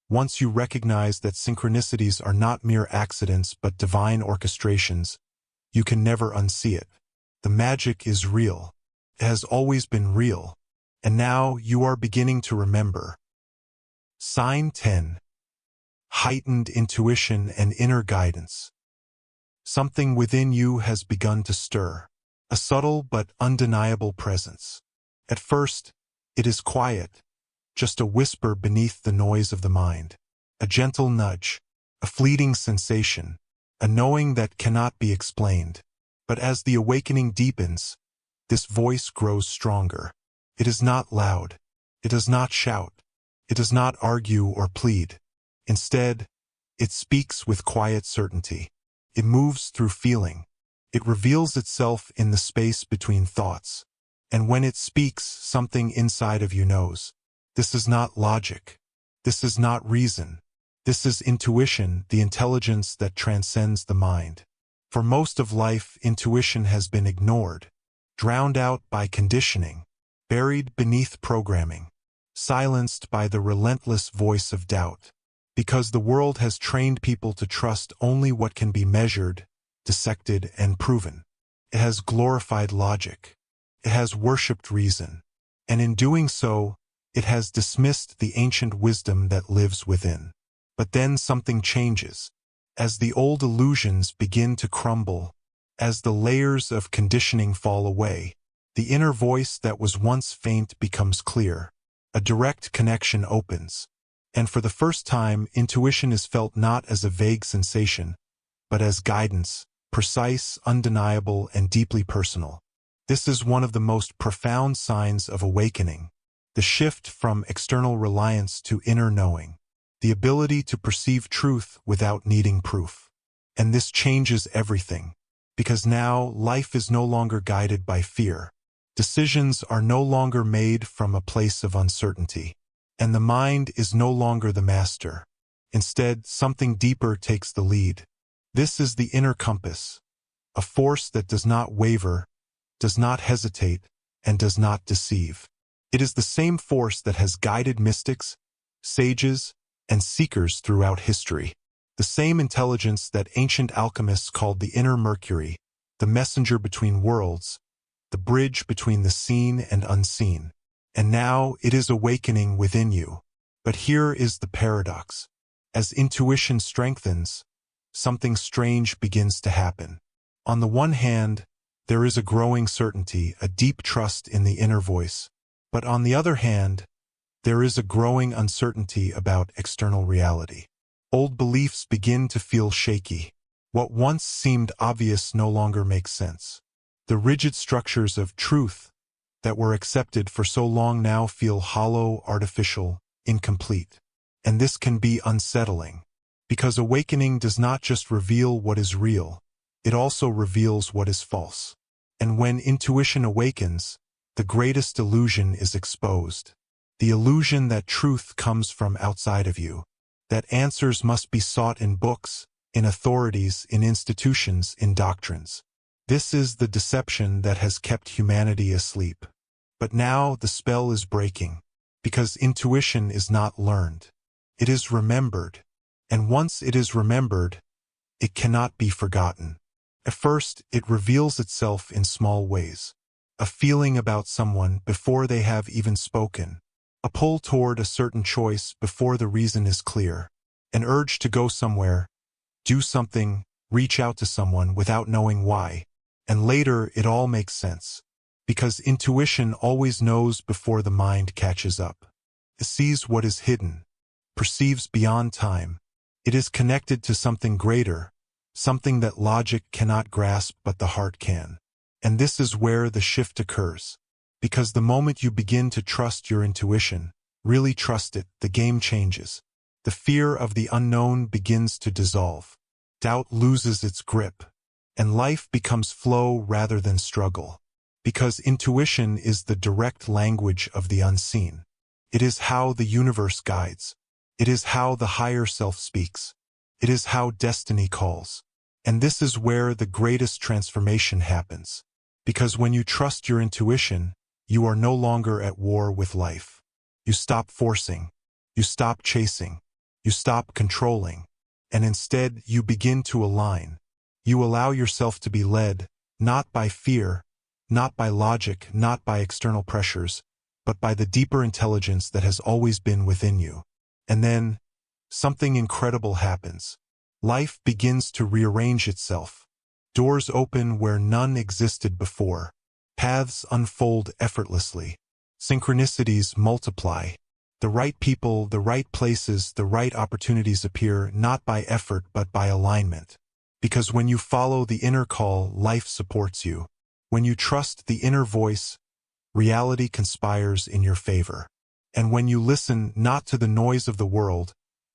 once you recognize that synchronicities are not mere accidents but divine orchestrations, you can never unsee it. The magic is real. It has always been real. And now you are beginning to remember. Sign 10. Heightened intuition and inner guidance. Something within you has begun to stir. A subtle but undeniable presence. At first, it is quiet, just a whisper beneath the noise of the mind. A gentle nudge, a fleeting sensation, a knowing that cannot be explained. But as the awakening deepens, this voice grows stronger. It is not loud. It does not shout. It does not argue or plead. Instead, it speaks with quiet certainty. It moves through feeling. It reveals itself in the space between thoughts. And when it speaks, something inside of you knows. This is not logic. This is not reason. This is intuition, the intelligence that transcends the mind. For most of life, intuition has been ignored, drowned out by conditioning, buried beneath programming, silenced by the relentless voice of doubt. Because the world has trained people to trust only what can be measured, dissected, and proven. It has glorified logic. It has worshipped reason. And in doing so, it has dismissed the ancient wisdom that lives within. But then something changes. As the old illusions begin to crumble, as the layers of conditioning fall away, the inner voice that was once faint becomes clear. A direct connection opens. And for the first time, intuition is felt not as a vague sensation, but as guidance, precise, undeniable, and deeply personal. This is one of the most profound signs of awakening. The shift from external reliance to inner knowing. The ability to perceive truth without needing proof. And this changes everything. Because now, life is no longer guided by fear. Decisions are no longer made from a place of uncertainty. And the mind is no longer the master. Instead, something deeper takes the lead. This is the inner compass. A force that does not waver, does not hesitate, and does not deceive. It is the same force that has guided mystics, sages, and seekers throughout history. The same intelligence that ancient alchemists called the inner Mercury, the messenger between worlds, the bridge between the seen and unseen. And now it is awakening within you. But here is the paradox. As intuition strengthens, something strange begins to happen. On the one hand, there is a growing certainty, a deep trust in the inner voice. But on the other hand, there is a growing uncertainty about external reality. Old beliefs begin to feel shaky. What once seemed obvious no longer makes sense. The rigid structures of truth that were accepted for so long now feel hollow, artificial, incomplete. And this can be unsettling, because awakening does not just reveal what is real, it also reveals what is false. And when intuition awakens, the greatest illusion is exposed. The illusion that truth comes from outside of you, that answers must be sought in books, in authorities, in institutions, in doctrines. This is the deception that has kept humanity asleep. But now the spell is breaking, because intuition is not learned. It is remembered, and once it is remembered, it cannot be forgotten. At first, it reveals itself in small ways. A feeling about someone before they have even spoken. A pull toward a certain choice before the reason is clear. An urge to go somewhere, do something, reach out to someone without knowing why. And later, it all makes sense. Because intuition always knows before the mind catches up. It sees what is hidden, perceives beyond time. It is connected to something greater, something that logic cannot grasp but the heart can. And this is where the shift occurs. Because the moment you begin to trust your intuition, really trust it, the game changes. The fear of the unknown begins to dissolve. Doubt loses its grip. And life becomes flow rather than struggle. Because intuition is the direct language of the unseen. It is how the universe guides. It is how the higher self speaks. It is how destiny calls. And this is where the greatest transformation happens. Because when you trust your intuition, you are no longer at war with life. You stop forcing. You stop chasing. You stop controlling. And instead, you begin to align. You allow yourself to be led, not by fear, not by logic, not by external pressures, but by the deeper intelligence that has always been within you. And then, something incredible happens. Life begins to rearrange itself. Doors open where none existed before. Paths unfold effortlessly. Synchronicities multiply. The right people, the right places, the right opportunities appear not by effort but by alignment. Because when you follow the inner call, life supports you. When you trust the inner voice, reality conspires in your favor. And when you listen not to the noise of the world,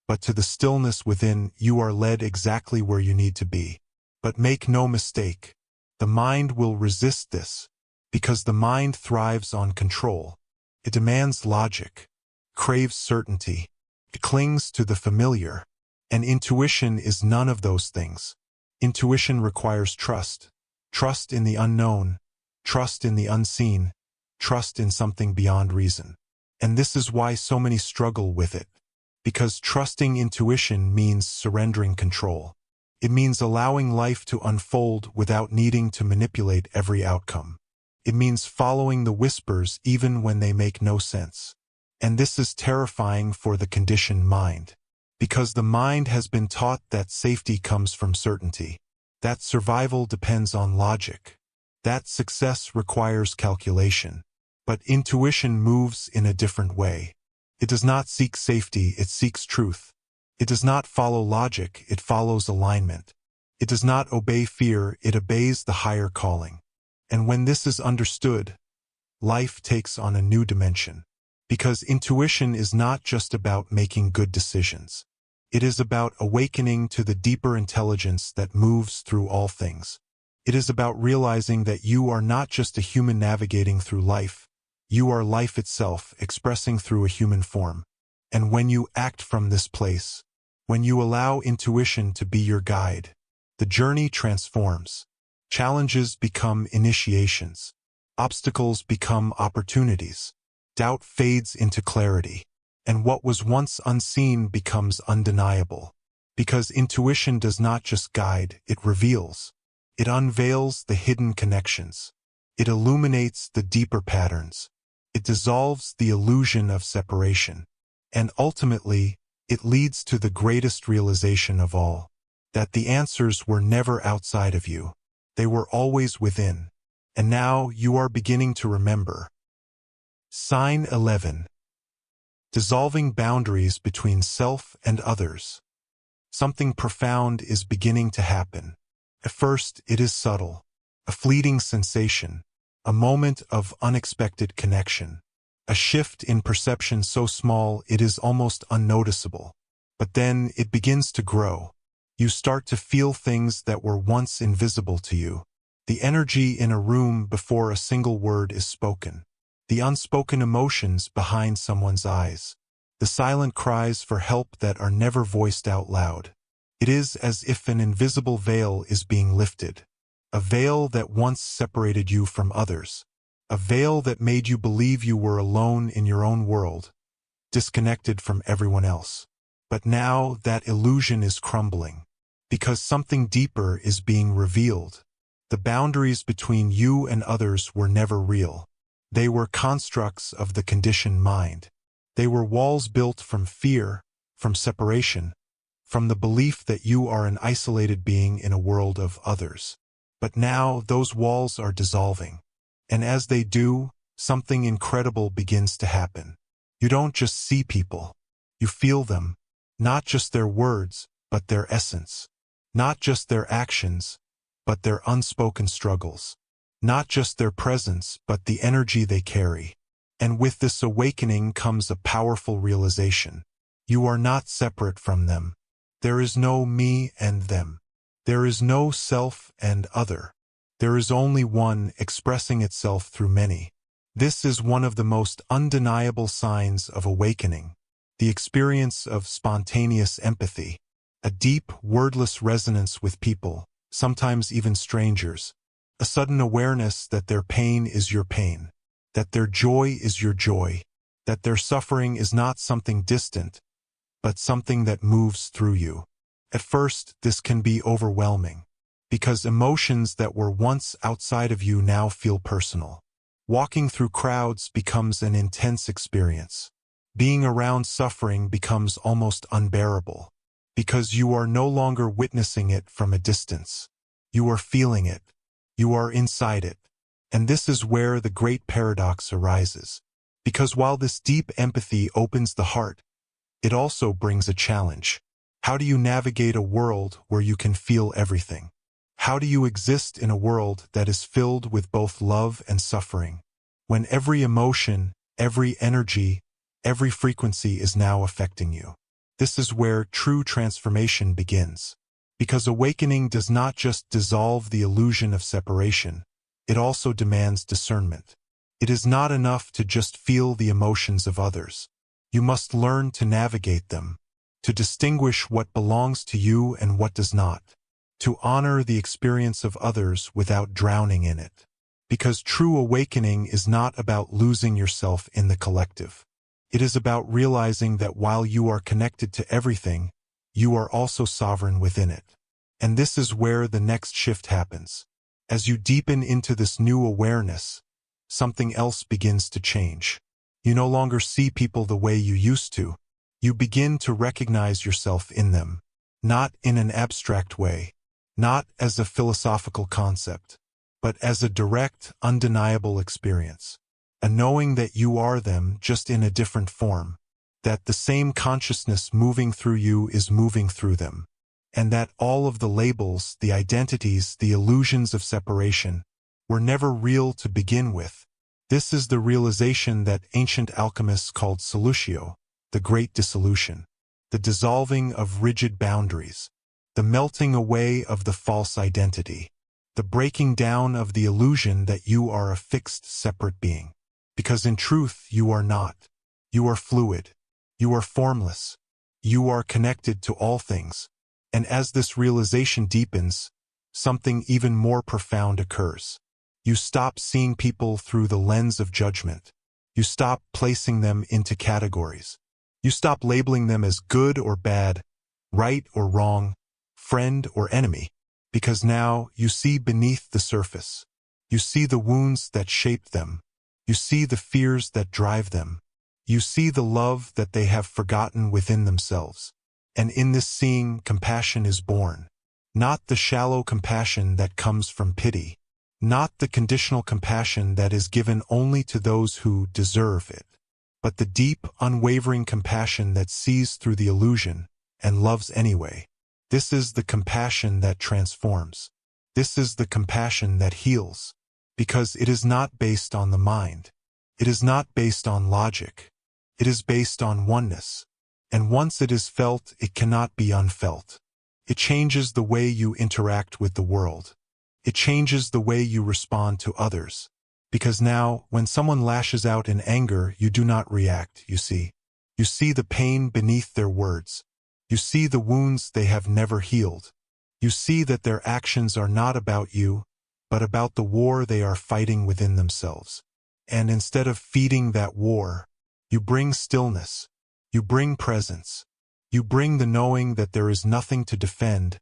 but to the stillness within, you are led exactly where you need to be. But make no mistake, the mind will resist this, because the mind thrives on control. It demands logic, craves certainty, it clings to the familiar, and intuition is none of those things. Intuition requires trust, trust in the unknown, trust in the unseen, trust in something beyond reason. And this is why so many struggle with it, because trusting intuition means surrendering control. It means allowing life to unfold without needing to manipulate every outcome. It means following the whispers even when they make no sense. And this is terrifying for the conditioned mind. Because the mind has been taught that safety comes from certainty, that survival depends on logic, that success requires calculation. But intuition moves in a different way. It does not seek safety, it seeks truth. It does not follow logic, it follows alignment. It does not obey fear, it obeys the higher calling. And when this is understood, life takes on a new dimension. Because intuition is not just about making good decisions. It is about awakening to the deeper intelligence that moves through all things. It is about realizing that you are not just a human navigating through life. You are life itself, expressing through a human form. And when you act from this place, when you allow intuition to be your guide, the journey transforms. Challenges become initiations. Obstacles become opportunities. doubt fades into clarity, and what was once unseen becomes undeniable. Because intuition does not just guide, it reveals. It unveils the hidden connections. It illuminates the deeper patterns. It dissolves the illusion of separation. And ultimately, it leads to the greatest realization of all, that the answers were never outside of you. They were always within. And now you are beginning to remember. Sign 11. Dissolving boundaries between self and others. Something profound is beginning to happen. At first, it is subtle, a fleeting sensation, a moment of unexpected connection, a shift in perception so small it is almost unnoticeable. But then it begins to grow. You start to feel things that were once invisible to you. The energy in a room before a single word is spoken. The unspoken emotions behind someone's eyes. The silent cries for help that are never voiced out loud. It is as if an invisible veil is being lifted. A veil that once separated you from others. A veil that made you believe you were alone in your own world, disconnected from everyone else. But now that illusion is crumbling, because something deeper is being revealed. The boundaries between you and others were never real. They were constructs of the conditioned mind. They were walls built from fear, from separation, from the belief that you are an isolated being in a world of others. But now those walls are dissolving. And as they do, something incredible begins to happen. You don't just see people. You feel them. Not just their words, but their essence. Not just their actions, but their unspoken struggles. Not just their presence, but the energy they carry. And with this awakening comes a powerful realization. You are not separate from them. There is no me and them. There is no self and other. There is only one expressing itself through many. This is one of the most undeniable signs of awakening. The experience of spontaneous empathy. A deep, wordless resonance with people, sometimes even strangers. A sudden awareness that their pain is your pain. That their joy is your joy. That their suffering is not something distant, but something that moves through you. At first, this can be overwhelming, because emotions that were once outside of you now feel personal. Walking through crowds becomes an intense experience. Being around suffering becomes almost unbearable, because you are no longer witnessing it from a distance. You are feeling it. You are inside it. And this is where the great paradox arises. Because while this deep empathy opens the heart, it also brings a challenge. How do you navigate a world where you can feel everything? How do you exist in a world that is filled with both love and suffering, when every emotion, every energy, every frequency is now affecting you? This is where true transformation begins. Because awakening does not just dissolve the illusion of separation, it also demands discernment. It is not enough to just feel the emotions of others. You must learn to navigate them, to distinguish what belongs to you and what does not, to honor the experience of others without drowning in it. Because true awakening is not about losing yourself in the collective. It is about realizing that while you are connected to everything, you are also sovereign within it. And this is where the next shift happens. As you deepen into this new awareness, something else begins to change. You no longer see people the way you used to. You begin to recognize yourself in them, not in an abstract way, not as a philosophical concept, but as a direct, undeniable experience. A knowing that you are them just in a different form, that the same consciousness moving through you is moving through them, and that all of the labels, the identities, the illusions of separation were never real to begin with. This is the realization that ancient alchemists called solutio, the great dissolution, the dissolving of rigid boundaries, the melting away of the false identity, the breaking down of the illusion that you are a fixed, separate being. Because in truth, you are not. You are fluid. You are formless. You are connected to all things. And as this realization deepens, something even more profound occurs. You stop seeing people through the lens of judgment. You stop placing them into categories. You stop labeling them as good or bad, right or wrong, friend or enemy, because now you see beneath the surface. You see the wounds that shaped them. You see the fears that drive them. You see the love that they have forgotten within themselves. And in this seeing, compassion is born. Not the shallow compassion that comes from pity. Not the conditional compassion that is given only to those who deserve it. But the deep, unwavering compassion that sees through the illusion and loves anyway. This is the compassion that transforms. This is the compassion that heals. Because it is not based on the mind. It is not based on logic. It is based on oneness. And once it is felt, it cannot be unfelt. It changes the way you interact with the world. It changes the way you respond to others. Because now, when someone lashes out in anger, you do not react, you see. You see the pain beneath their words. You see the wounds they have never healed. You see that their actions are not about you, but about the war they are fighting within themselves. And instead of feeding that war, you bring stillness. You bring presence. You bring the knowing that there is nothing to defend,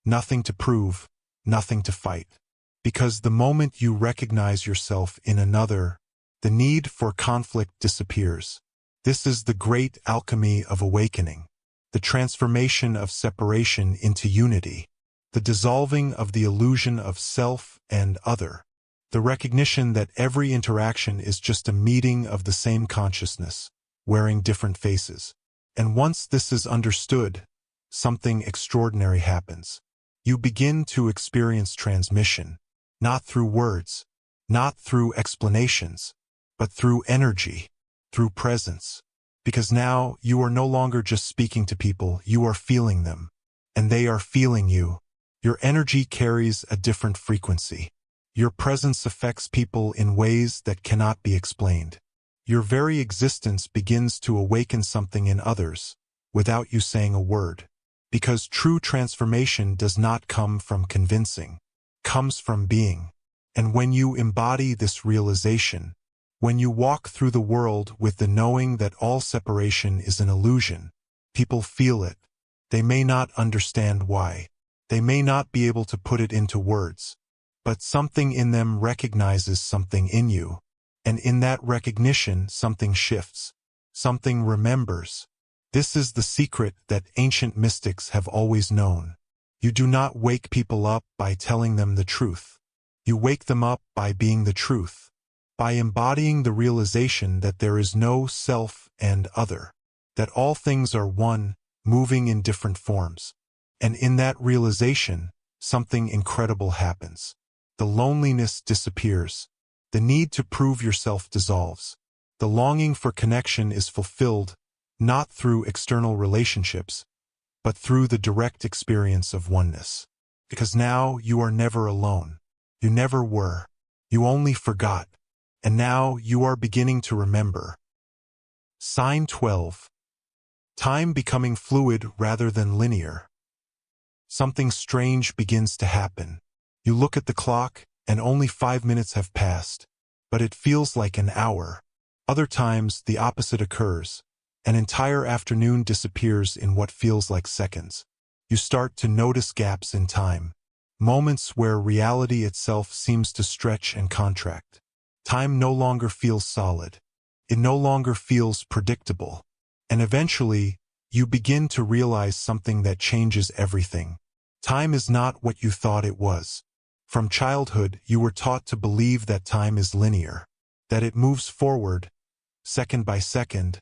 nothing to prove, nothing to fight. Because the moment you recognize yourself in another, the need for conflict disappears. This is the great alchemy of awakening, the transformation of separation into unity, the dissolving of the illusion of self and other, the recognition that every interaction is just a meeting of the same consciousness, wearing different faces. And once this is understood, something extraordinary happens. You begin to experience transmission, not through words, not through explanations, but through energy, through presence. Because now you are no longer just speaking to people, you are feeling them, and they are feeling you. Your energy carries a different frequency. Your presence affects people in ways that cannot be explained. Your very existence begins to awaken something in others, without you saying a word. Because true transformation does not come from convincing, comes from being. And when you embody this realization, when you walk through the world with the knowing that all separation is an illusion, people feel it. They may not understand why. They may not be able to put it into words. But something in them recognizes something in you. And in that recognition, something shifts. Something remembers. This is the secret that ancient mystics have always known. You do not wake people up by telling them the truth. You wake them up by being the truth, by embodying the realization that there is no self and other, that all things are one, moving in different forms. And in that realization, something incredible happens. The loneliness disappears. The need to prove yourself dissolves. The longing for connection is fulfilled, not through external relationships, but through the direct experience of oneness. Because now you are never alone. You never were. You only forgot. And now you are beginning to remember. Sign 12. Time becoming fluid rather than linear. Something strange begins to happen. You look at the clock, and only 5 minutes have passed, but it feels like an hour. Other times, the opposite occurs. An entire afternoon disappears in what feels like seconds. You start to notice gaps in time, moments where reality itself seems to stretch and contract. Time no longer feels solid. It no longer feels predictable. And eventually, you begin to realize something that changes everything. Time is not what you thought it was. From childhood, you were taught to believe that time is linear, that it moves forward, second by second,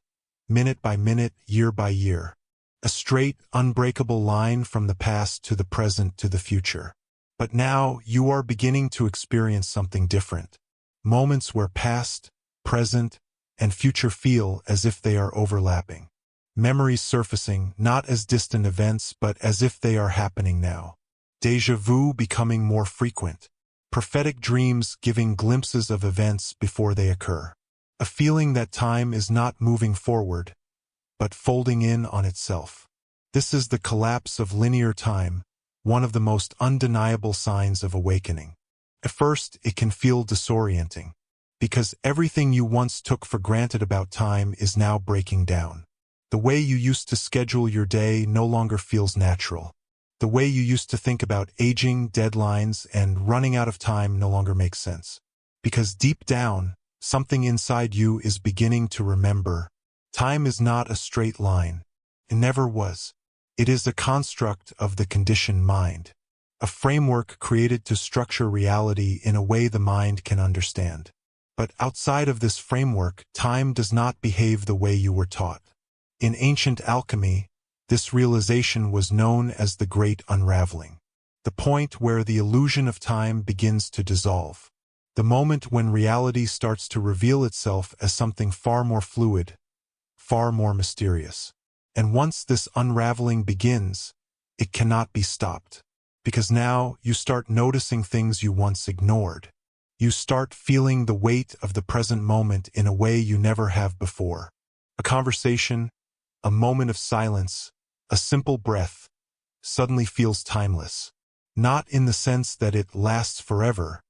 minute by minute, year by year. A straight, unbreakable line from the past to the present to the future. But now, you are beginning to experience something different. Moments where past, present, and future feel as if they are overlapping. Memories surfacing, not as distant events, but as if they are happening now. Déjà vu becoming more frequent. Prophetic dreams giving glimpses of events before they occur. A feeling that time is not moving forward, but folding in on itself. This is the collapse of linear time, one of the most undeniable signs of awakening. At first, it can feel disorienting. because everything you once took for granted about time is now breaking down. The way you used to schedule your day no longer feels natural. The way you used to think about aging, deadlines, and running out of time no longer makes sense. Because deep down, something inside you is beginning to remember. Time is not a straight line. It never was. It is a construct of the conditioned mind. A framework created to structure reality in a way the mind can understand. But outside of this framework, time does not behave the way you were taught. In ancient alchemy, this realization was known as the Great Unraveling. The point where the illusion of time begins to dissolve. The moment when reality starts to reveal itself as something far more fluid, far more mysterious. And once this unraveling begins, it cannot be stopped. Because now you start noticing things you once ignored. You start feeling the weight of the present moment in a way you never have before. A conversation, a moment of silence, a simple breath, suddenly feels timeless. Not in the sense that it lasts forever,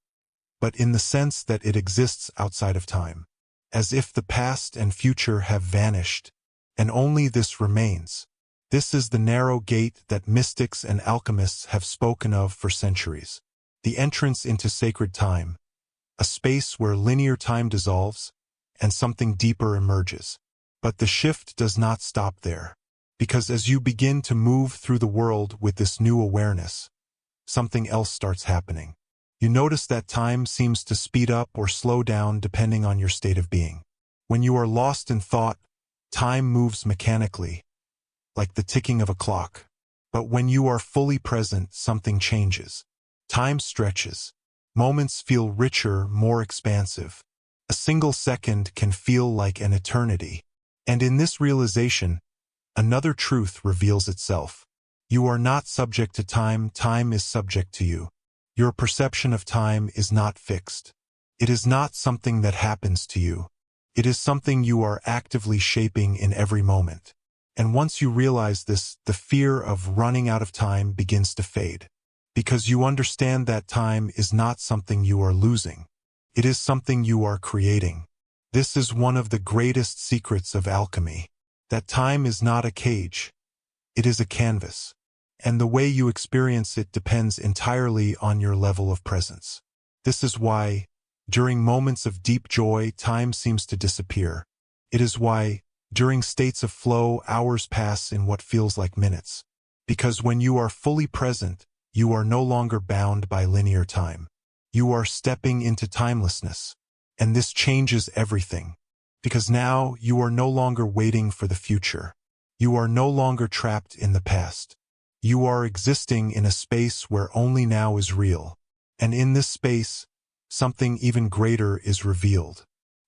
but in the sense that it exists outside of time. As if the past and future have vanished, and only this remains. This is the narrow gate that mystics and alchemists have spoken of for centuries. The entrance into sacred time, a space where linear time dissolves and something deeper emerges. But the shift does not stop there, because as you begin to move through the world with this new awareness, something else starts happening. You notice that time seems to speed up or slow down depending on your state of being. When you are lost in thought, time moves mechanically, like the ticking of a clock. But when you are fully present, something changes. Time stretches. Moments feel richer, more expansive. A single second can feel like an eternity. And in this realization, another truth reveals itself. You are not subject to time, time is subject to you. Your perception of time is not fixed. It is not something that happens to you. It is something you are actively shaping in every moment. And once you realize this, the fear of running out of time begins to fade. Because you understand that time is not something you are losing. It is something you are creating. This is one of the greatest secrets of alchemy. That time is not a cage. It is a canvas. And the way you experience it depends entirely on your level of presence. This is why, during moments of deep joy, time seems to disappear. It is why, during states of flow, hours pass in what feels like minutes. Because when you are fully present, you are no longer bound by linear time. You are stepping into timelessness. And this changes everything. Because now you are no longer waiting for the future. You are no longer trapped in the past. You are existing in a space where only now is real. And in this space, something even greater is revealed.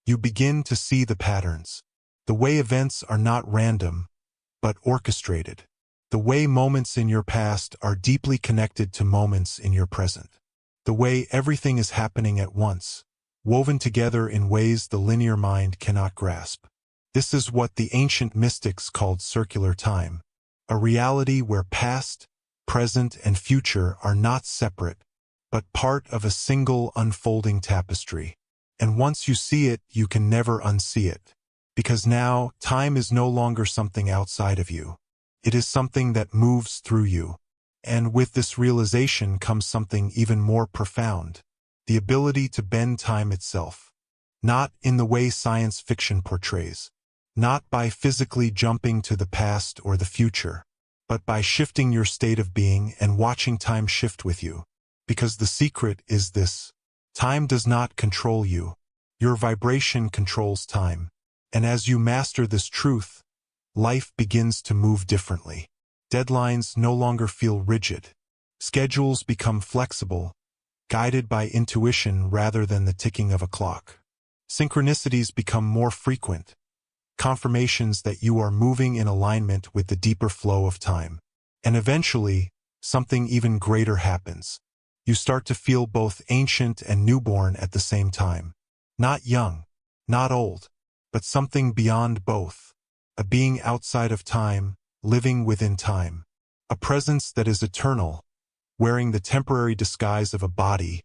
You begin to see the patterns. The way events are not random, but orchestrated. The way moments in your past are deeply connected to moments in your present. The way everything is happening at once, woven together in ways the linear mind cannot grasp. This is what the ancient mystics called circular time, a reality where past, present, and future are not separate, but part of a single unfolding tapestry. And once you see it, you can never unsee it. Because now, time is no longer something outside of you. It is something that moves through you. And with this realization comes something even more profound. The ability to bend time itself. Not in the way science fiction portrays. Not by physically jumping to the past or the future. But by shifting your state of being and watching time shift with you. Because the secret is this. Time does not control you. Your vibration controls time. And as you master this truth, life begins to move differently. Deadlines no longer feel rigid. Schedules become flexible, guided by intuition rather than the ticking of a clock. Synchronicities become more frequent, confirmations that you are moving in alignment with the deeper flow of time. And eventually, something even greater happens. You start to feel both ancient and newborn at the same time. Not young, not old, but something beyond both. A being outside of time, living within time. A presence that is eternal, wearing the temporary disguise of a body,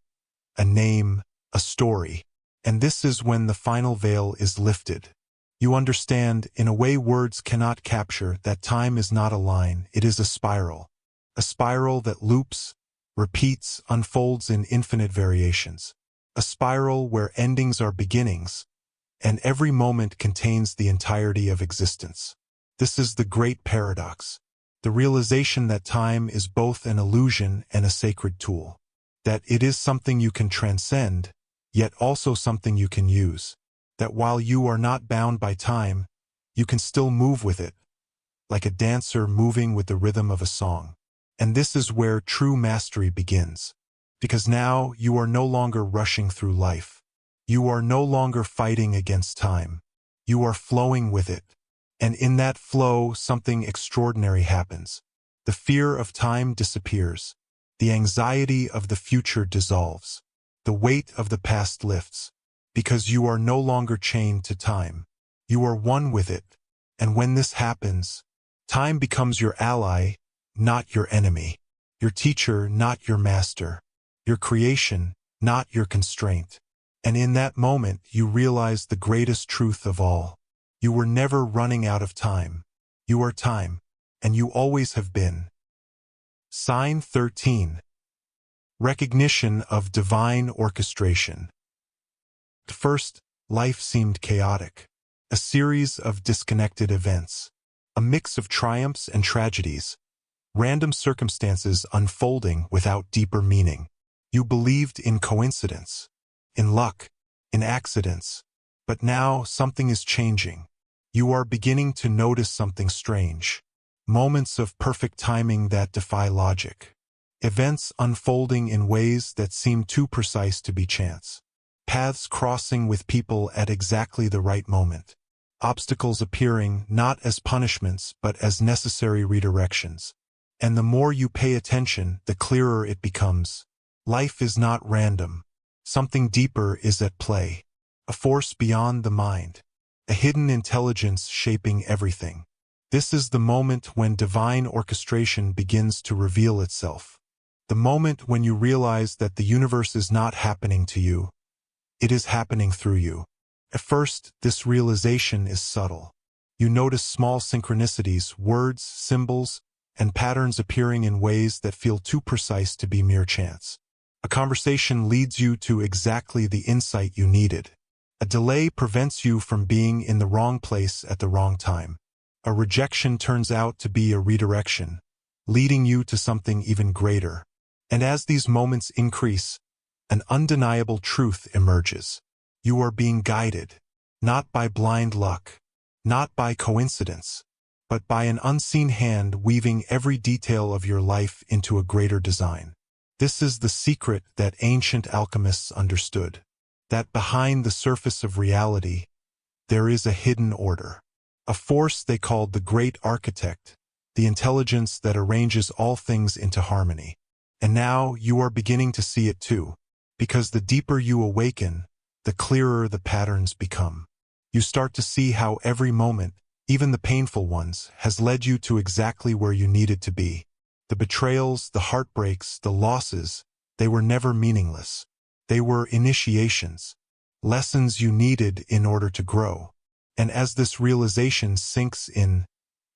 a name, a story. And this is when the final veil is lifted. You understand, in a way words cannot capture, that time is not a line, it is a spiral. A spiral that loops, repeats, unfolds in infinite variations. A spiral where endings are beginnings, and every moment contains the entirety of existence. This is the great paradox. The realization that time is both an illusion and a sacred tool. That it is something you can transcend, yet also something you can use. That while you are not bound by time, you can still move with it, like a dancer moving with the rhythm of a song. And this is where true mastery begins. Because now you are no longer rushing through life. You are no longer fighting against time. You are flowing with it. And in that flow, something extraordinary happens. The fear of time disappears. The anxiety of the future dissolves. The weight of the past lifts. Because you are no longer chained to time. You are one with it. And when this happens, time becomes your ally, not your enemy. Your teacher, not your master. Your creation, not your constraint. And in that moment, you realize the greatest truth of all. You were never running out of time. You are time, and you always have been. Sign 13. Recognition of divine orchestration. At first, life seemed chaotic. A series of disconnected events. A mix of triumphs and tragedies. Random circumstances unfolding without deeper meaning. You believed in coincidence, in luck, in accidents. But now something is changing. You are beginning to notice something strange. Moments of perfect timing that defy logic. Events unfolding in ways that seem too precise to be chance. Paths crossing with people at exactly the right moment. Obstacles appearing not as punishments but as necessary redirections. And the more you pay attention, the clearer it becomes. Life is not random. Something deeper is at play. A force beyond the mind. A hidden intelligence shaping everything. This is the moment when divine orchestration begins to reveal itself. The moment when you realize that the universe is not happening to you. It is happening through you. At first, this realization is subtle. You notice small synchronicities, words, symbols, and patterns appearing in ways that feel too precise to be mere chance. A conversation leads you to exactly the insight you needed. A delay prevents you from being in the wrong place at the wrong time. A rejection turns out to be a redirection, leading you to something even greater. And as these moments increase, an undeniable truth emerges. You are being guided, not by blind luck, not by coincidence, but by an unseen hand weaving every detail of your life into a greater design. This is the secret that ancient alchemists understood. That behind the surface of reality, there is a hidden order. A force they called the Great Architect, the intelligence that arranges all things into harmony. And now you are beginning to see it too, because the deeper you awaken, the clearer the patterns become. You start to see how every moment, even the painful ones, has led you to exactly where you needed to be. The betrayals, the heartbreaks, the losses, they were never meaningless. They were initiations, lessons you needed in order to grow. And as this realization sinks in,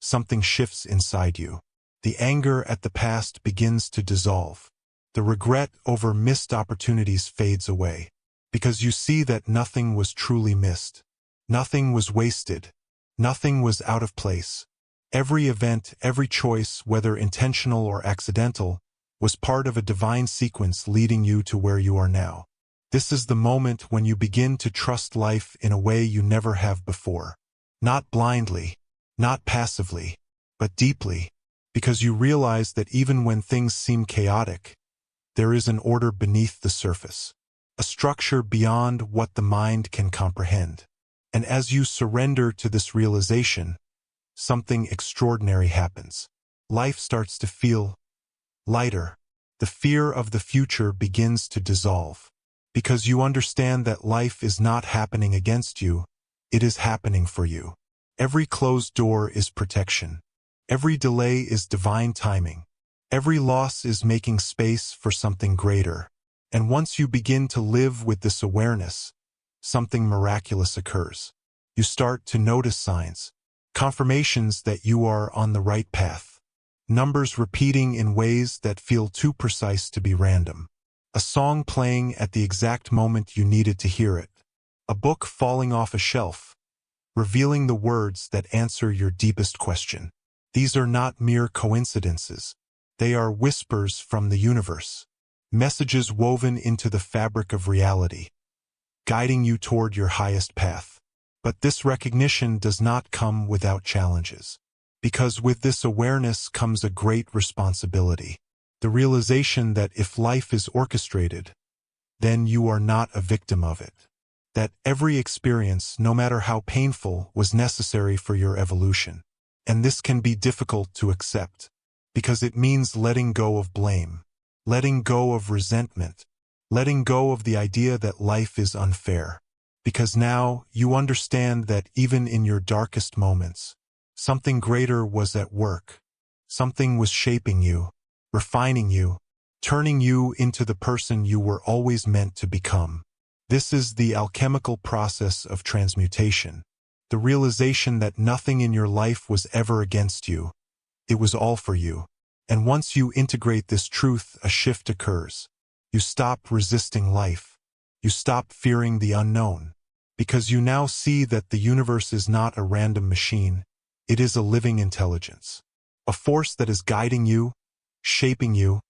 something shifts inside you. The anger at the past begins to dissolve. The regret over missed opportunities fades away. Because you see that nothing was truly missed. Nothing was wasted. Nothing was out of place. Every event, every choice, whether intentional or accidental, was part of a divine sequence leading you to where you are now. This is the moment when you begin to trust life in a way you never have before. Not blindly, not passively, but deeply, because you realize that even when things seem chaotic, there is an order beneath the surface, a structure beyond what the mind can comprehend. And as you surrender to this realization, something extraordinary happens. Life starts to feel lighter. The fear of the future begins to dissolve. Because you understand that life is not happening against you, it is happening for you. Every closed door is protection. Every delay is divine timing. Every loss is making space for something greater. And once you begin to live with this awareness, something miraculous occurs. You start to notice signs, confirmations that you are on the right path. Numbers repeating in ways that feel too precise to be random. A song playing at the exact moment you needed to hear it. A book falling off a shelf, revealing the words that answer your deepest question. These are not mere coincidences. They are whispers from the universe. Messages woven into the fabric of reality, guiding you toward your highest path. But this recognition does not come without challenges. Because with this awareness comes a great responsibility. The realization that if life is orchestrated, then you are not a victim of it. That every experience, no matter how painful, was necessary for your evolution. And this can be difficult to accept, because it means letting go of blame, letting go of resentment, letting go of the idea that life is unfair. Because now you understand that even in your darkest moments, something greater was at work. Something was shaping you, refining you, turning you into the person you were always meant to become. This is the alchemical process of transmutation, the realization that nothing in your life was ever against you. It was all for you. And once you integrate this truth, a shift occurs. You stop resisting life. You stop fearing the unknown. Because you now see that the universe is not a random machine. It is a living intelligence. A force that is guiding you, shaping you,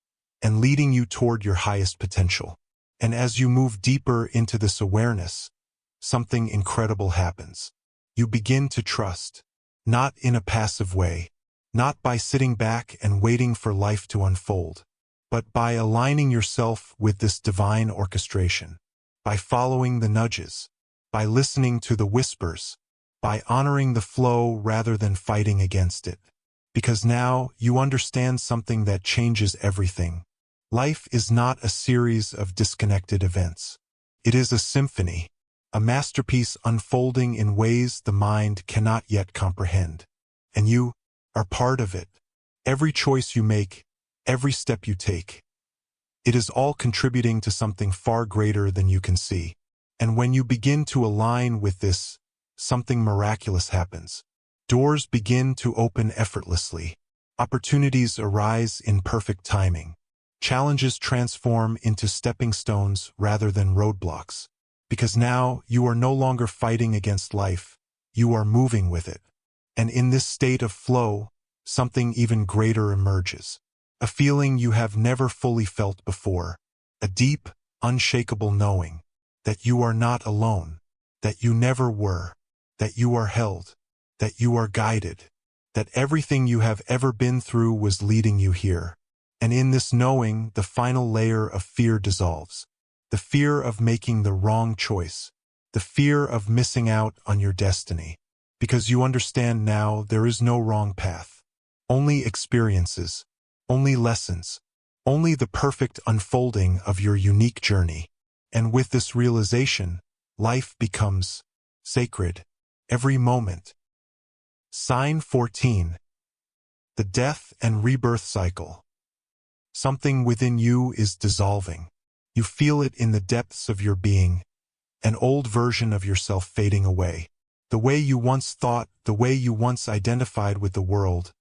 and leading you toward your highest potential. And as you move deeper into this awareness, something incredible happens. You begin to trust, not in a passive way, not by sitting back and waiting for life to unfold, but by aligning yourself with this divine orchestration, by following the nudges, by listening to the whispers, by honoring the flow rather than fighting against it. Because now you understand something that changes everything. Life is not a series of disconnected events. It is a symphony, a masterpiece unfolding in ways the mind cannot yet comprehend. And you are part of it. Every choice you make, every step you take, it is all contributing to something far greater than you can see. And when you begin to align with this, something miraculous happens. Doors begin to open effortlessly. Opportunities arise in perfect timing. Challenges transform into stepping stones rather than roadblocks. Because now you are no longer fighting against life, you are moving with it. And in this state of flow, something even greater emerges. A feeling you have never fully felt before. A deep, unshakable knowing that you are not alone, that you never were, that you are held, that you are guided, that everything you have ever been through was leading you here. And in this knowing, the final layer of fear dissolves. The fear of making the wrong choice. The fear of missing out on your destiny. Because you understand now there is no wrong path. Only experiences. Only lessons. Only the perfect unfolding of your unique journey. And with this realization, life becomes sacred. Every moment. Sign 14. The death and rebirth cycle. Something within you is dissolving. You feel it in the depths of your being, an old version of yourself fading away. The way you once thought, the way you once identified with the world,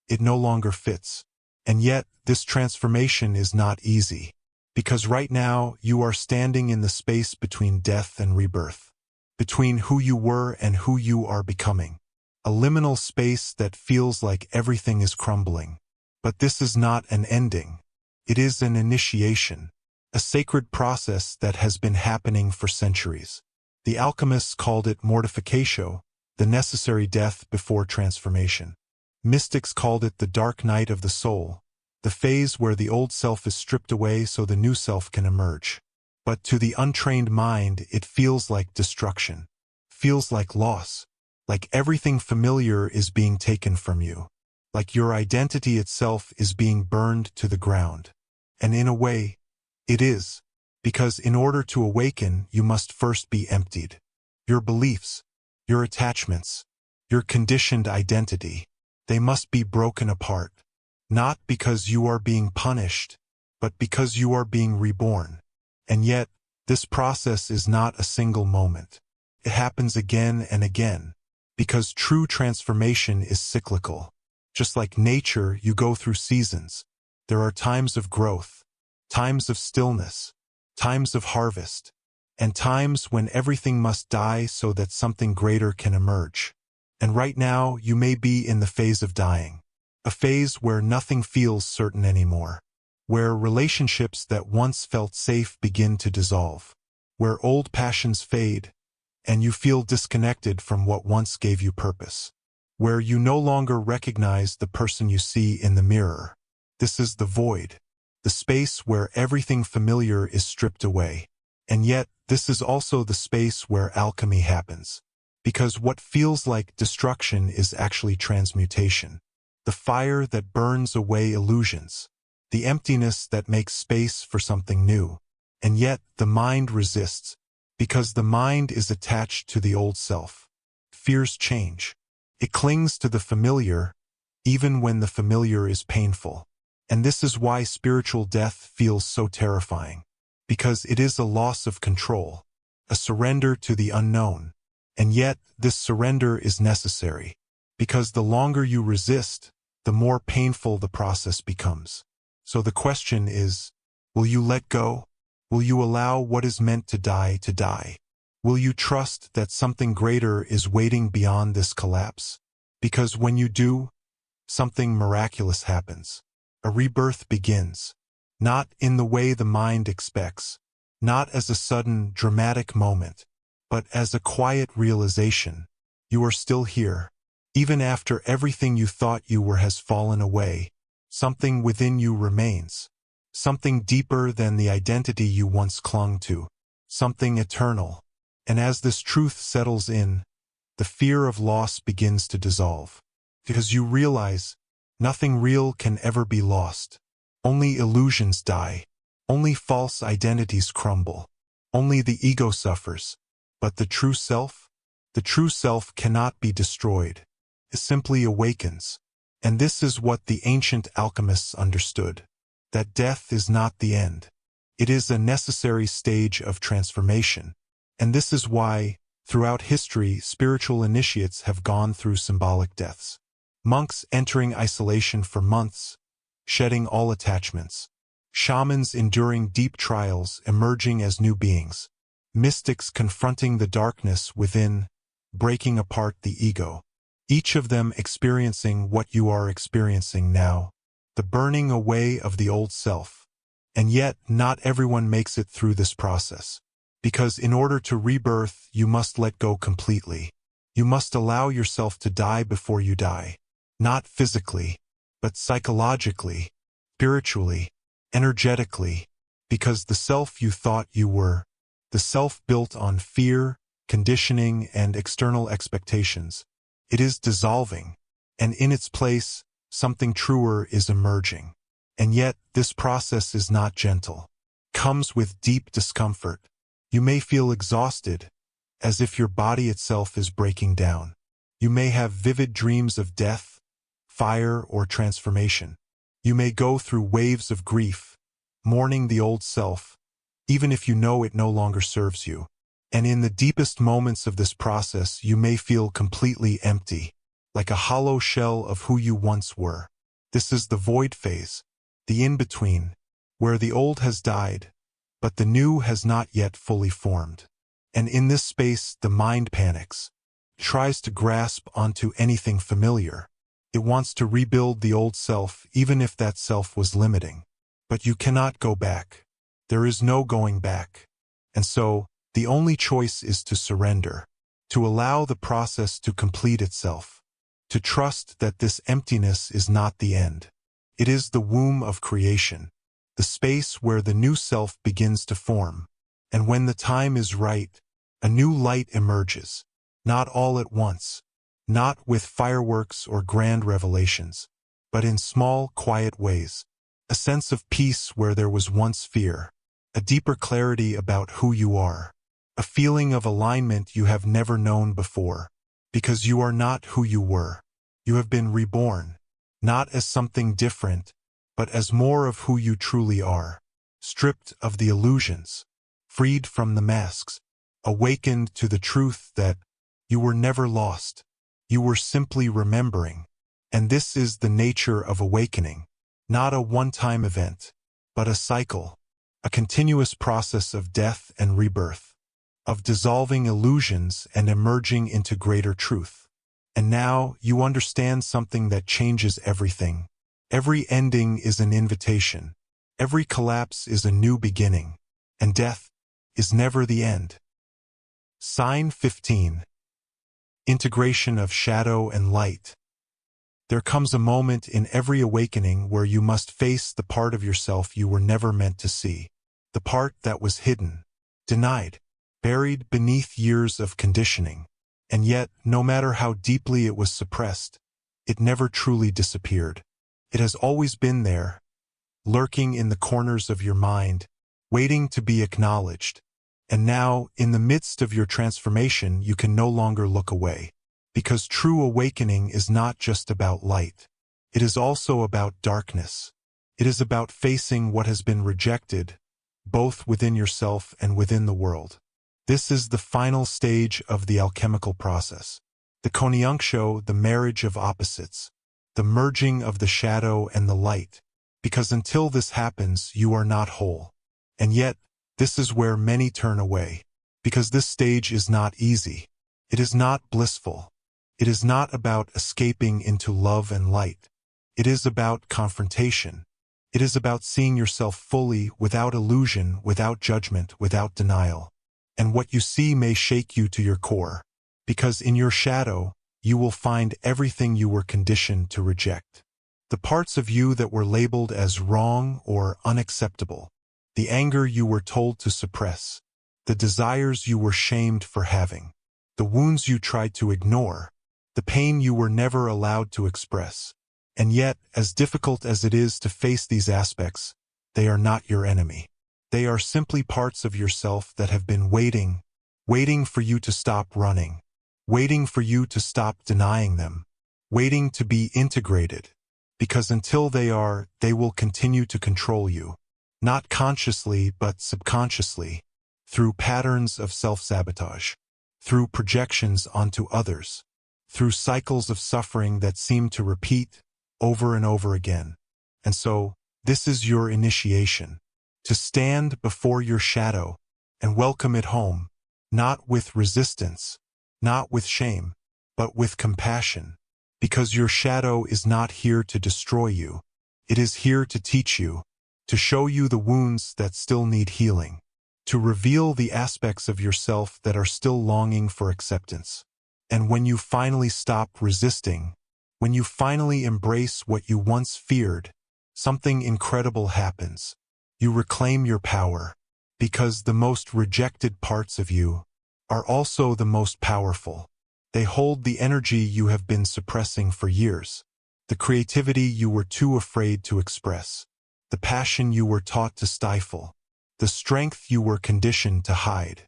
it no longer fits. And yet, this transformation is not easy. Because right now, you are standing in the space between death and rebirth. Between who you were and who you are becoming. A liminal space that feels like everything is crumbling. But this is not an ending. It is an initiation. A sacred process that has been happening for centuries. The alchemists called it mortificatio, the necessary death before transformation. Mystics called it the dark night of the soul, the phase where the old self is stripped away so the new self can emerge. But to the untrained mind, it feels like destruction, feels like loss, like everything familiar is being taken from you, like your identity itself is being burned to the ground. And in a way, it is, because in order to awaken, you must first be emptied. Your beliefs, your attachments, your conditioned identity, they must be broken apart. Not because you are being punished, but because you are being reborn. And yet, This process is not a single moment. It happens again and again, because true transformation is cyclical. Just like nature, you go through seasons. There are times of growth, times of stillness, times of harvest, and times when everything must die so that something greater can emerge. And right now, you may be in the phase of dying, a phase where nothing feels certain anymore, where relationships that once felt safe begin to dissolve, where old passions fade, and you feel disconnected from what once gave you purpose, where you no longer recognize the person you see in the mirror. This is the void, the space where everything familiar is stripped away. And yet, this is also the space where alchemy happens, because what feels like destruction is actually transmutation, the fire that burns away illusions, the emptiness that makes space for something new. And yet, the mind resists, because the mind is attached to the old self. Fears change. It clings to the familiar, even when the familiar is painful. And this is why spiritual death feels so terrifying, because it is a loss of control, a surrender to the unknown. And yet, this surrender is necessary, because the longer you resist, the more painful the process becomes. So the question is, will you let go? Will you allow what is meant to die to die? Will you trust that something greater is waiting beyond this collapse? Because when you do, something miraculous happens. A rebirth begins, not in the way the mind expects, not as a sudden, dramatic moment, but as a quiet realization. You are still here. Even after everything you thought you were has fallen away, something within you remains. Something deeper than the identity you once clung to. Something eternal. And as this truth settles in, the fear of loss begins to dissolve. Because you realize, nothing real can ever be lost. Only illusions die. Only false identities crumble. Only the ego suffers. But the true self cannot be destroyed. It simply awakens. And this is what the ancient alchemists understood. That death is not the end. It is a necessary stage of transformation. And this is why, throughout history, spiritual initiates have gone through symbolic deaths. Monks entering isolation for months, shedding all attachments. Shamans enduring deep trials, emerging as new beings. Mystics confronting the darkness within, breaking apart the ego. Each of them experiencing what you are experiencing now. The burning away of the old self. And yet, not everyone makes it through this process. Because in order to rebirth, you must let go completely. You must allow yourself to die before you die. Not physically, but psychologically, spiritually, energetically. Because the self you thought you were, the self built on fear, conditioning, and external expectations, it is dissolving. And in its place, something truer is emerging. And yet, this process is not gentle. It comes with deep discomfort. You may feel exhausted, as if your body itself is breaking down. You may have vivid dreams of death, fire, or transformation. You may go through waves of grief, mourning the old self, even if you know it no longer serves you. And in the deepest moments of this process, you may feel completely empty, like a hollow shell of who you once were. This is the void phase, the in-between, where the old has died, but the new has not yet fully formed. And in this space, the mind panics, tries to grasp onto anything familiar. It wants to rebuild the old self, even if that self was limiting. But you cannot go back. There is no going back. And so, the only choice is to surrender, to allow the process to complete itself. To trust that this emptiness is not the end. It is the womb of creation, the space where the new self begins to form. And when the time is right, a new light emerges, not all at once, not with fireworks or grand revelations, but in small, quiet ways. A sense of peace where there was once fear, a deeper clarity about who you are, a feeling of alignment you have never known before. Because you are not who you were. You have been reborn, not as something different, but as more of who you truly are, stripped of the illusions, freed from the masks, awakened to the truth that you were never lost. You were simply remembering. And this is the nature of awakening, not a one-time event, but a cycle, a continuous process of death and rebirth, of dissolving illusions and emerging into greater truth. And now you understand something that changes everything. Every ending is an invitation. Every collapse is a new beginning. And death is never the end. Sign 15. Integration of shadow and light. There comes a moment in every awakening where you must face the part of yourself you were never meant to see. The part that was hidden, denied, buried beneath years of conditioning. And yet, no matter how deeply it was suppressed, it never truly disappeared. It has always been there, lurking in the corners of your mind, waiting to be acknowledged. And now, in the midst of your transformation, you can no longer look away. Because true awakening is not just about light. It is also about darkness. It is about facing what has been rejected, both within yourself and within the world. This is the final stage of the alchemical process. The conjunction, the marriage of opposites, the merging of the shadow and the light. Because until this happens, you are not whole. And yet, this is where many turn away. Because this stage is not easy. It is not blissful. It is not about escaping into love and light. It is about confrontation. It is about seeing yourself fully, without illusion, without judgment, without denial. And what you see may shake you to your core. Because in your shadow, you will find everything you were conditioned to reject. The parts of you that were labeled as wrong or unacceptable. The anger you were told to suppress. The desires you were shamed for having. The wounds you tried to ignore. The pain you were never allowed to express. And yet, as difficult as it is to face these aspects, they are not your enemy. They are simply parts of yourself that have been waiting for you to stop running, waiting for you to stop denying them, waiting to be integrated. Because until they are, they will continue to control you, not consciously but subconsciously, through patterns of self-sabotage, through projections onto others, through cycles of suffering that seem to repeat over and over again. And so, this is your initiation, to stand before your shadow and welcome it home, not with resistance, not with shame, but with compassion. Because your shadow is not here to destroy you. It is here to teach you, to show you the wounds that still need healing, to reveal the aspects of yourself that are still longing for acceptance. And when you finally stop resisting, when you finally embrace what you once feared, something incredible happens. You reclaim your power, because the most rejected parts of you are also the most powerful. They hold the energy you have been suppressing for years, the creativity you were too afraid to express, the passion you were taught to stifle, the strength you were conditioned to hide.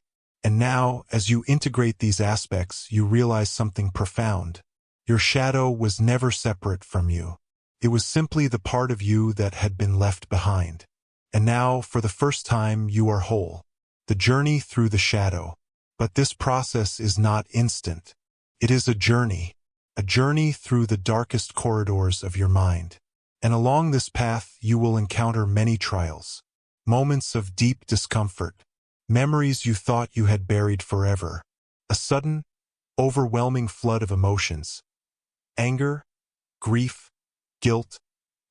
And now, as you integrate these aspects, you realize something profound. Your shadow was never separate from you. It was simply the part of you that had been left behind. And now, for the first time, you are whole. The journey through the shadow. But this process is not instant. It is a journey through the darkest corridors of your mind. And along this path, you will encounter many trials, moments of deep discomfort, memories you thought you had buried forever, a sudden, overwhelming flood of emotions, anger, grief, guilt,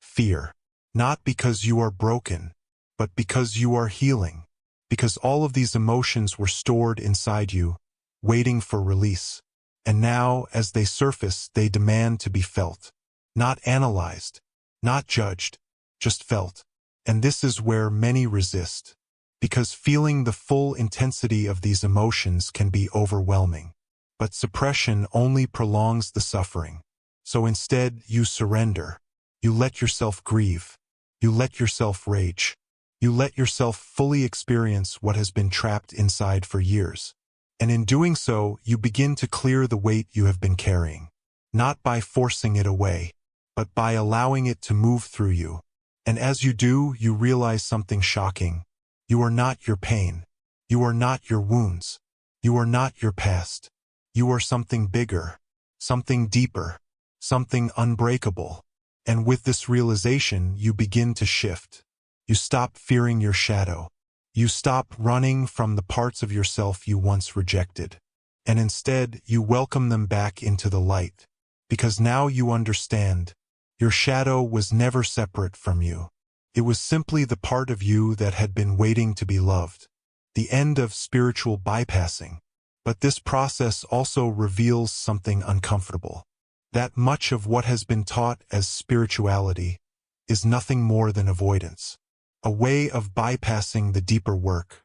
fear, not because you are broken, but because you are healing, because all of these emotions were stored inside you, waiting for release. And now, as they surface, they demand to be felt, not analyzed, not judged, just felt. And this is where many resist, because feeling the full intensity of these emotions can be overwhelming. But suppression only prolongs the suffering. So instead, you surrender. You let yourself grieve. You let yourself rage. You let yourself fully experience what has been trapped inside for years. And in doing so, you begin to clear the weight you have been carrying, not by forcing it away, but by allowing it to move through you. And as you do, you realize something shocking. You are not your pain. You are not your wounds. You are not your past. You are something bigger, something deeper, something unbreakable. And with this realization, you begin to shift. You stop fearing your shadow. You stop running from the parts of yourself you once rejected. And instead, you welcome them back into the light. Because now you understand, your shadow was never separate from you. It was simply the part of you that had been waiting to be loved. The end of spiritual bypassing. But this process also reveals something uncomfortable. That much of what has been taught as spirituality is nothing more than avoidance. A way of bypassing the deeper work.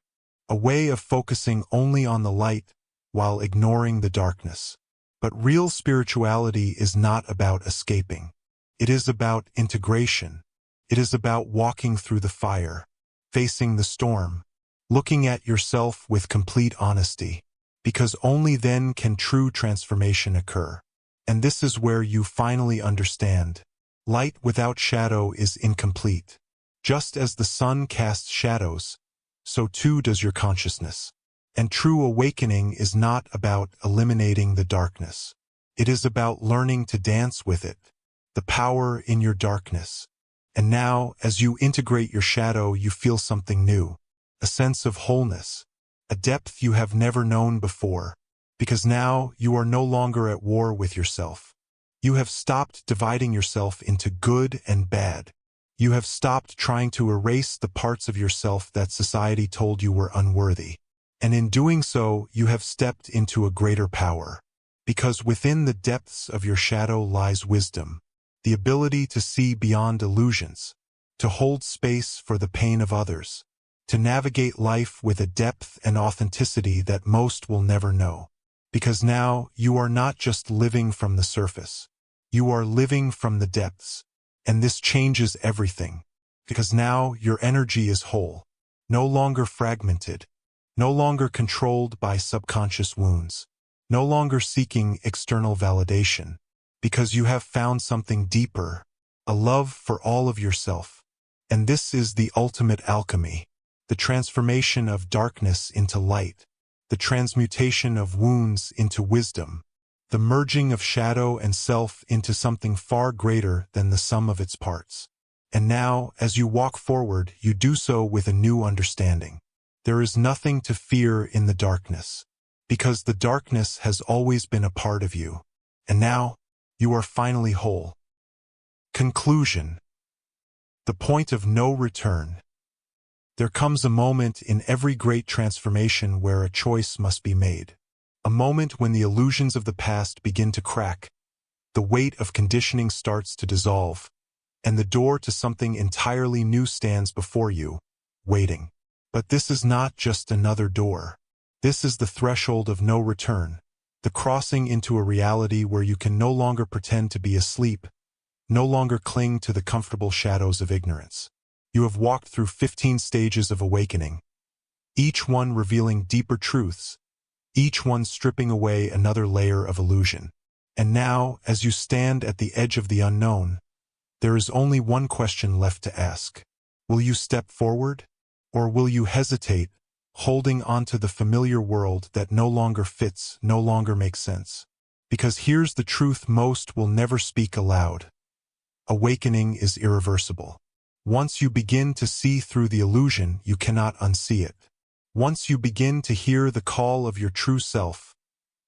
A way of focusing only on the light while ignoring the darkness. But real spirituality is not about escaping. It is about integration. It is about walking through the fire, facing the storm, looking at yourself with complete honesty. Because only then can true transformation occur. And this is where you finally understand. Light without shadow is incomplete. Just as the sun casts shadows, so too does your consciousness. And true awakening is not about eliminating the darkness. It is about learning to dance with it, the power in your darkness. And now, as you integrate your shadow, you feel something new, a sense of wholeness, a depth you have never known before, because now you are no longer at war with yourself. You have stopped dividing yourself into good and bad. You have stopped trying to erase the parts of yourself that society told you were unworthy. And in doing so, you have stepped into a greater power. Because within the depths of your shadow lies wisdom, the ability to see beyond illusions, to hold space for the pain of others, to navigate life with a depth and authenticity that most will never know. Because now you are not just living from the surface. You are living from the depths. And this changes everything. Because now your energy is whole, no longer fragmented, no longer controlled by subconscious wounds, no longer seeking external validation. Because you have found something deeper, a love for all of yourself. And this is the ultimate alchemy. The transformation of darkness into light, the transmutation of wounds into wisdom, the merging of shadow and self into something far greater than the sum of its parts. And now, as you walk forward, you do so with a new understanding. There is nothing to fear in the darkness, because the darkness has always been a part of you. And now, you are finally whole. Conclusion. The point of no return. There comes a moment in every great transformation where a choice must be made. A moment when the illusions of the past begin to crack, the weight of conditioning starts to dissolve, and the door to something entirely new stands before you, waiting. But this is not just another door. This is the threshold of no return, the crossing into a reality where you can no longer pretend to be asleep, no longer cling to the comfortable shadows of ignorance. You have walked through 15 stages of awakening, each one revealing deeper truths, each one stripping away another layer of illusion. And now, as you stand at the edge of the unknown, there is only one question left to ask. Will you step forward? Or will you hesitate, holding onto the familiar world that no longer fits, no longer makes sense? Because here's the truth most will never speak aloud. Awakening is irreversible. Once you begin to see through the illusion, you cannot unsee it. Once you begin to hear the call of your true self,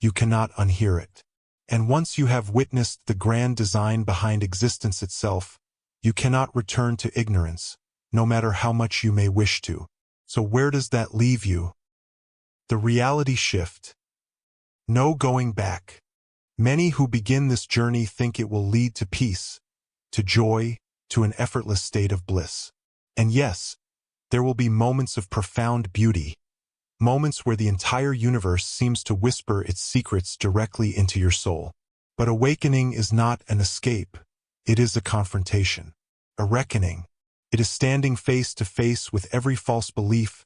you cannot unhear it. And once you have witnessed the grand design behind existence itself, you cannot return to ignorance, no matter how much you may wish to. So where does that leave you? The reality shift. No going back. Many who begin this journey think it will lead to peace, to joy, to an effortless state of bliss. And yes, there will be moments of profound beauty, moments where the entire universe seems to whisper its secrets directly into your soul. But awakening is not an escape. It is a confrontation, a reckoning. It is standing face to face with every false belief,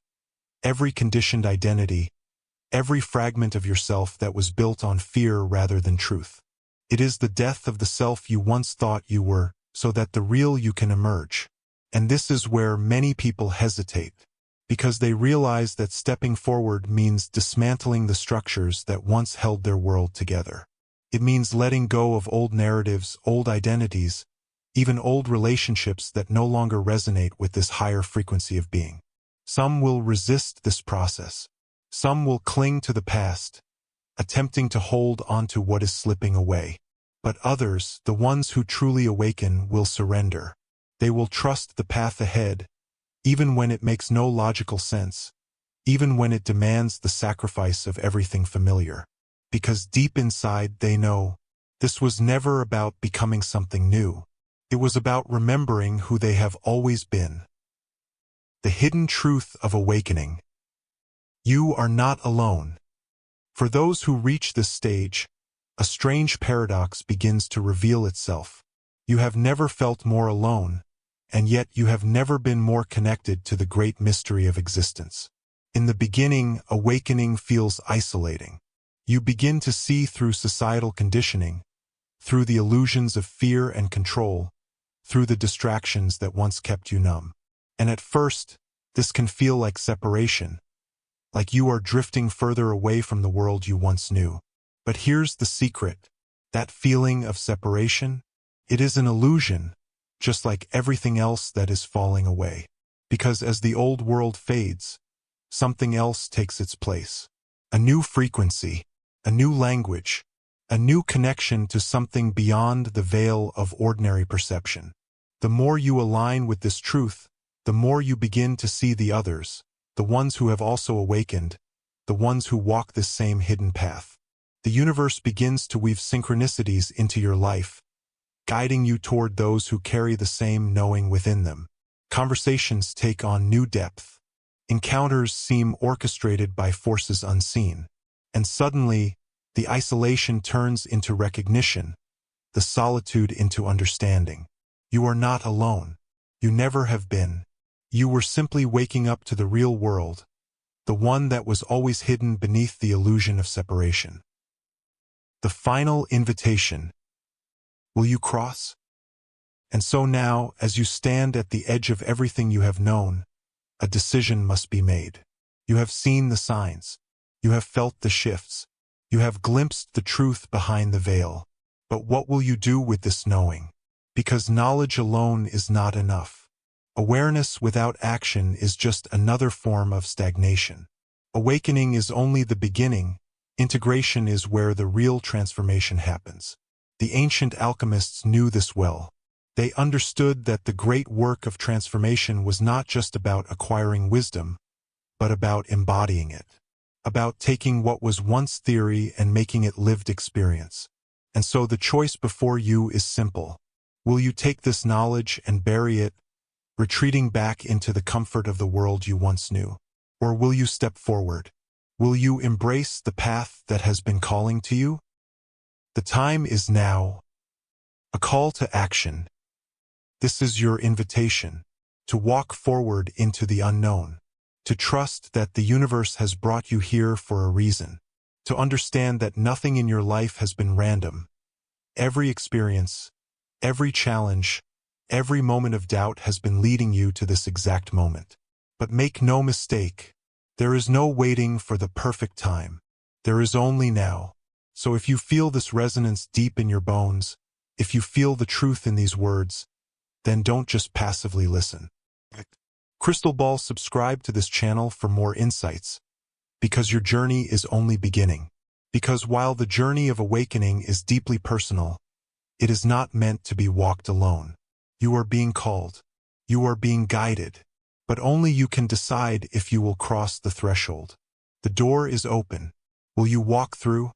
every conditioned identity, every fragment of yourself that was built on fear rather than truth. It is the death of the self you once thought you were, so that the real you can emerge. And this is where many people hesitate. because they realize that stepping forward means dismantling the structures that once held their world together. It means letting go of old narratives, old identities, even old relationships that no longer resonate with this higher frequency of being. Some will resist this process. Some will cling to the past, attempting to hold onto what is slipping away. But others, the ones who truly awaken, will surrender. They will trust the path ahead, even when it makes no logical sense, even when it demands the sacrifice of everything familiar. Because deep inside they know this was never about becoming something new. It was about remembering who they have always been. The hidden truth of awakening. You are not alone. For those who reach this stage, a strange paradox begins to reveal itself. You have never felt more alone, and yet you have never been more connected to the great mystery of existence. In the beginning, awakening feels isolating. You begin to see through societal conditioning, through the illusions of fear and control, through the distractions that once kept you numb. And at first, this can feel like separation, like you are drifting further away from the world you once knew. But here's the secret. That feeling of separation, it is an illusion, just like everything else that is falling away. Because as the old world fades, something else takes its place. A new frequency, a new language, a new connection to something beyond the veil of ordinary perception. The more you align with this truth, the more you begin to see the others, the ones who have also awakened, the ones who walk this same hidden path. The universe begins to weave synchronicities into your life, guiding you toward those who carry the same knowing within them. Conversations take on new depth. Encounters seem orchestrated by forces unseen. And suddenly, the isolation turns into recognition, the solitude into understanding. You are not alone. You never have been. You were simply waking up to the real world, the one that was always hidden beneath the illusion of separation. The final invitation. Will you cross? And so now, as you stand at the edge of everything you have known, a decision must be made. You have seen the signs. You have felt the shifts. You have glimpsed the truth behind the veil. But what will you do with this knowing? Because knowledge alone is not enough. Awareness without action is just another form of stagnation. Awakening is only the beginning. Integration is where the real transformation happens. The ancient alchemists knew this well. They understood that the great work of transformation was not just about acquiring wisdom, but about embodying it. About taking what was once theory and making it lived experience. And so the choice before you is simple. Will you take this knowledge and bury it, retreating back into the comfort of the world you once knew? Or will you step forward? Will you embrace the path that has been calling to you? The time is now. A call to action. This is your invitation to walk forward into the unknown, to trust that the universe has brought you here for a reason, to understand that nothing in your life has been random. Every experience, every challenge, every moment of doubt has been leading you to this exact moment. But make no mistake, there is no waiting for the perfect time. There is only now. So if you feel this resonance deep in your bones, if you feel the truth in these words, then don't just passively listen. Crystal Ball, subscribe to this channel for more insights, because your journey is only beginning. Because while the journey of awakening is deeply personal, it is not meant to be walked alone. You are being called. You are being guided. But only you can decide if you will cross the threshold. The door is open. Will you walk through?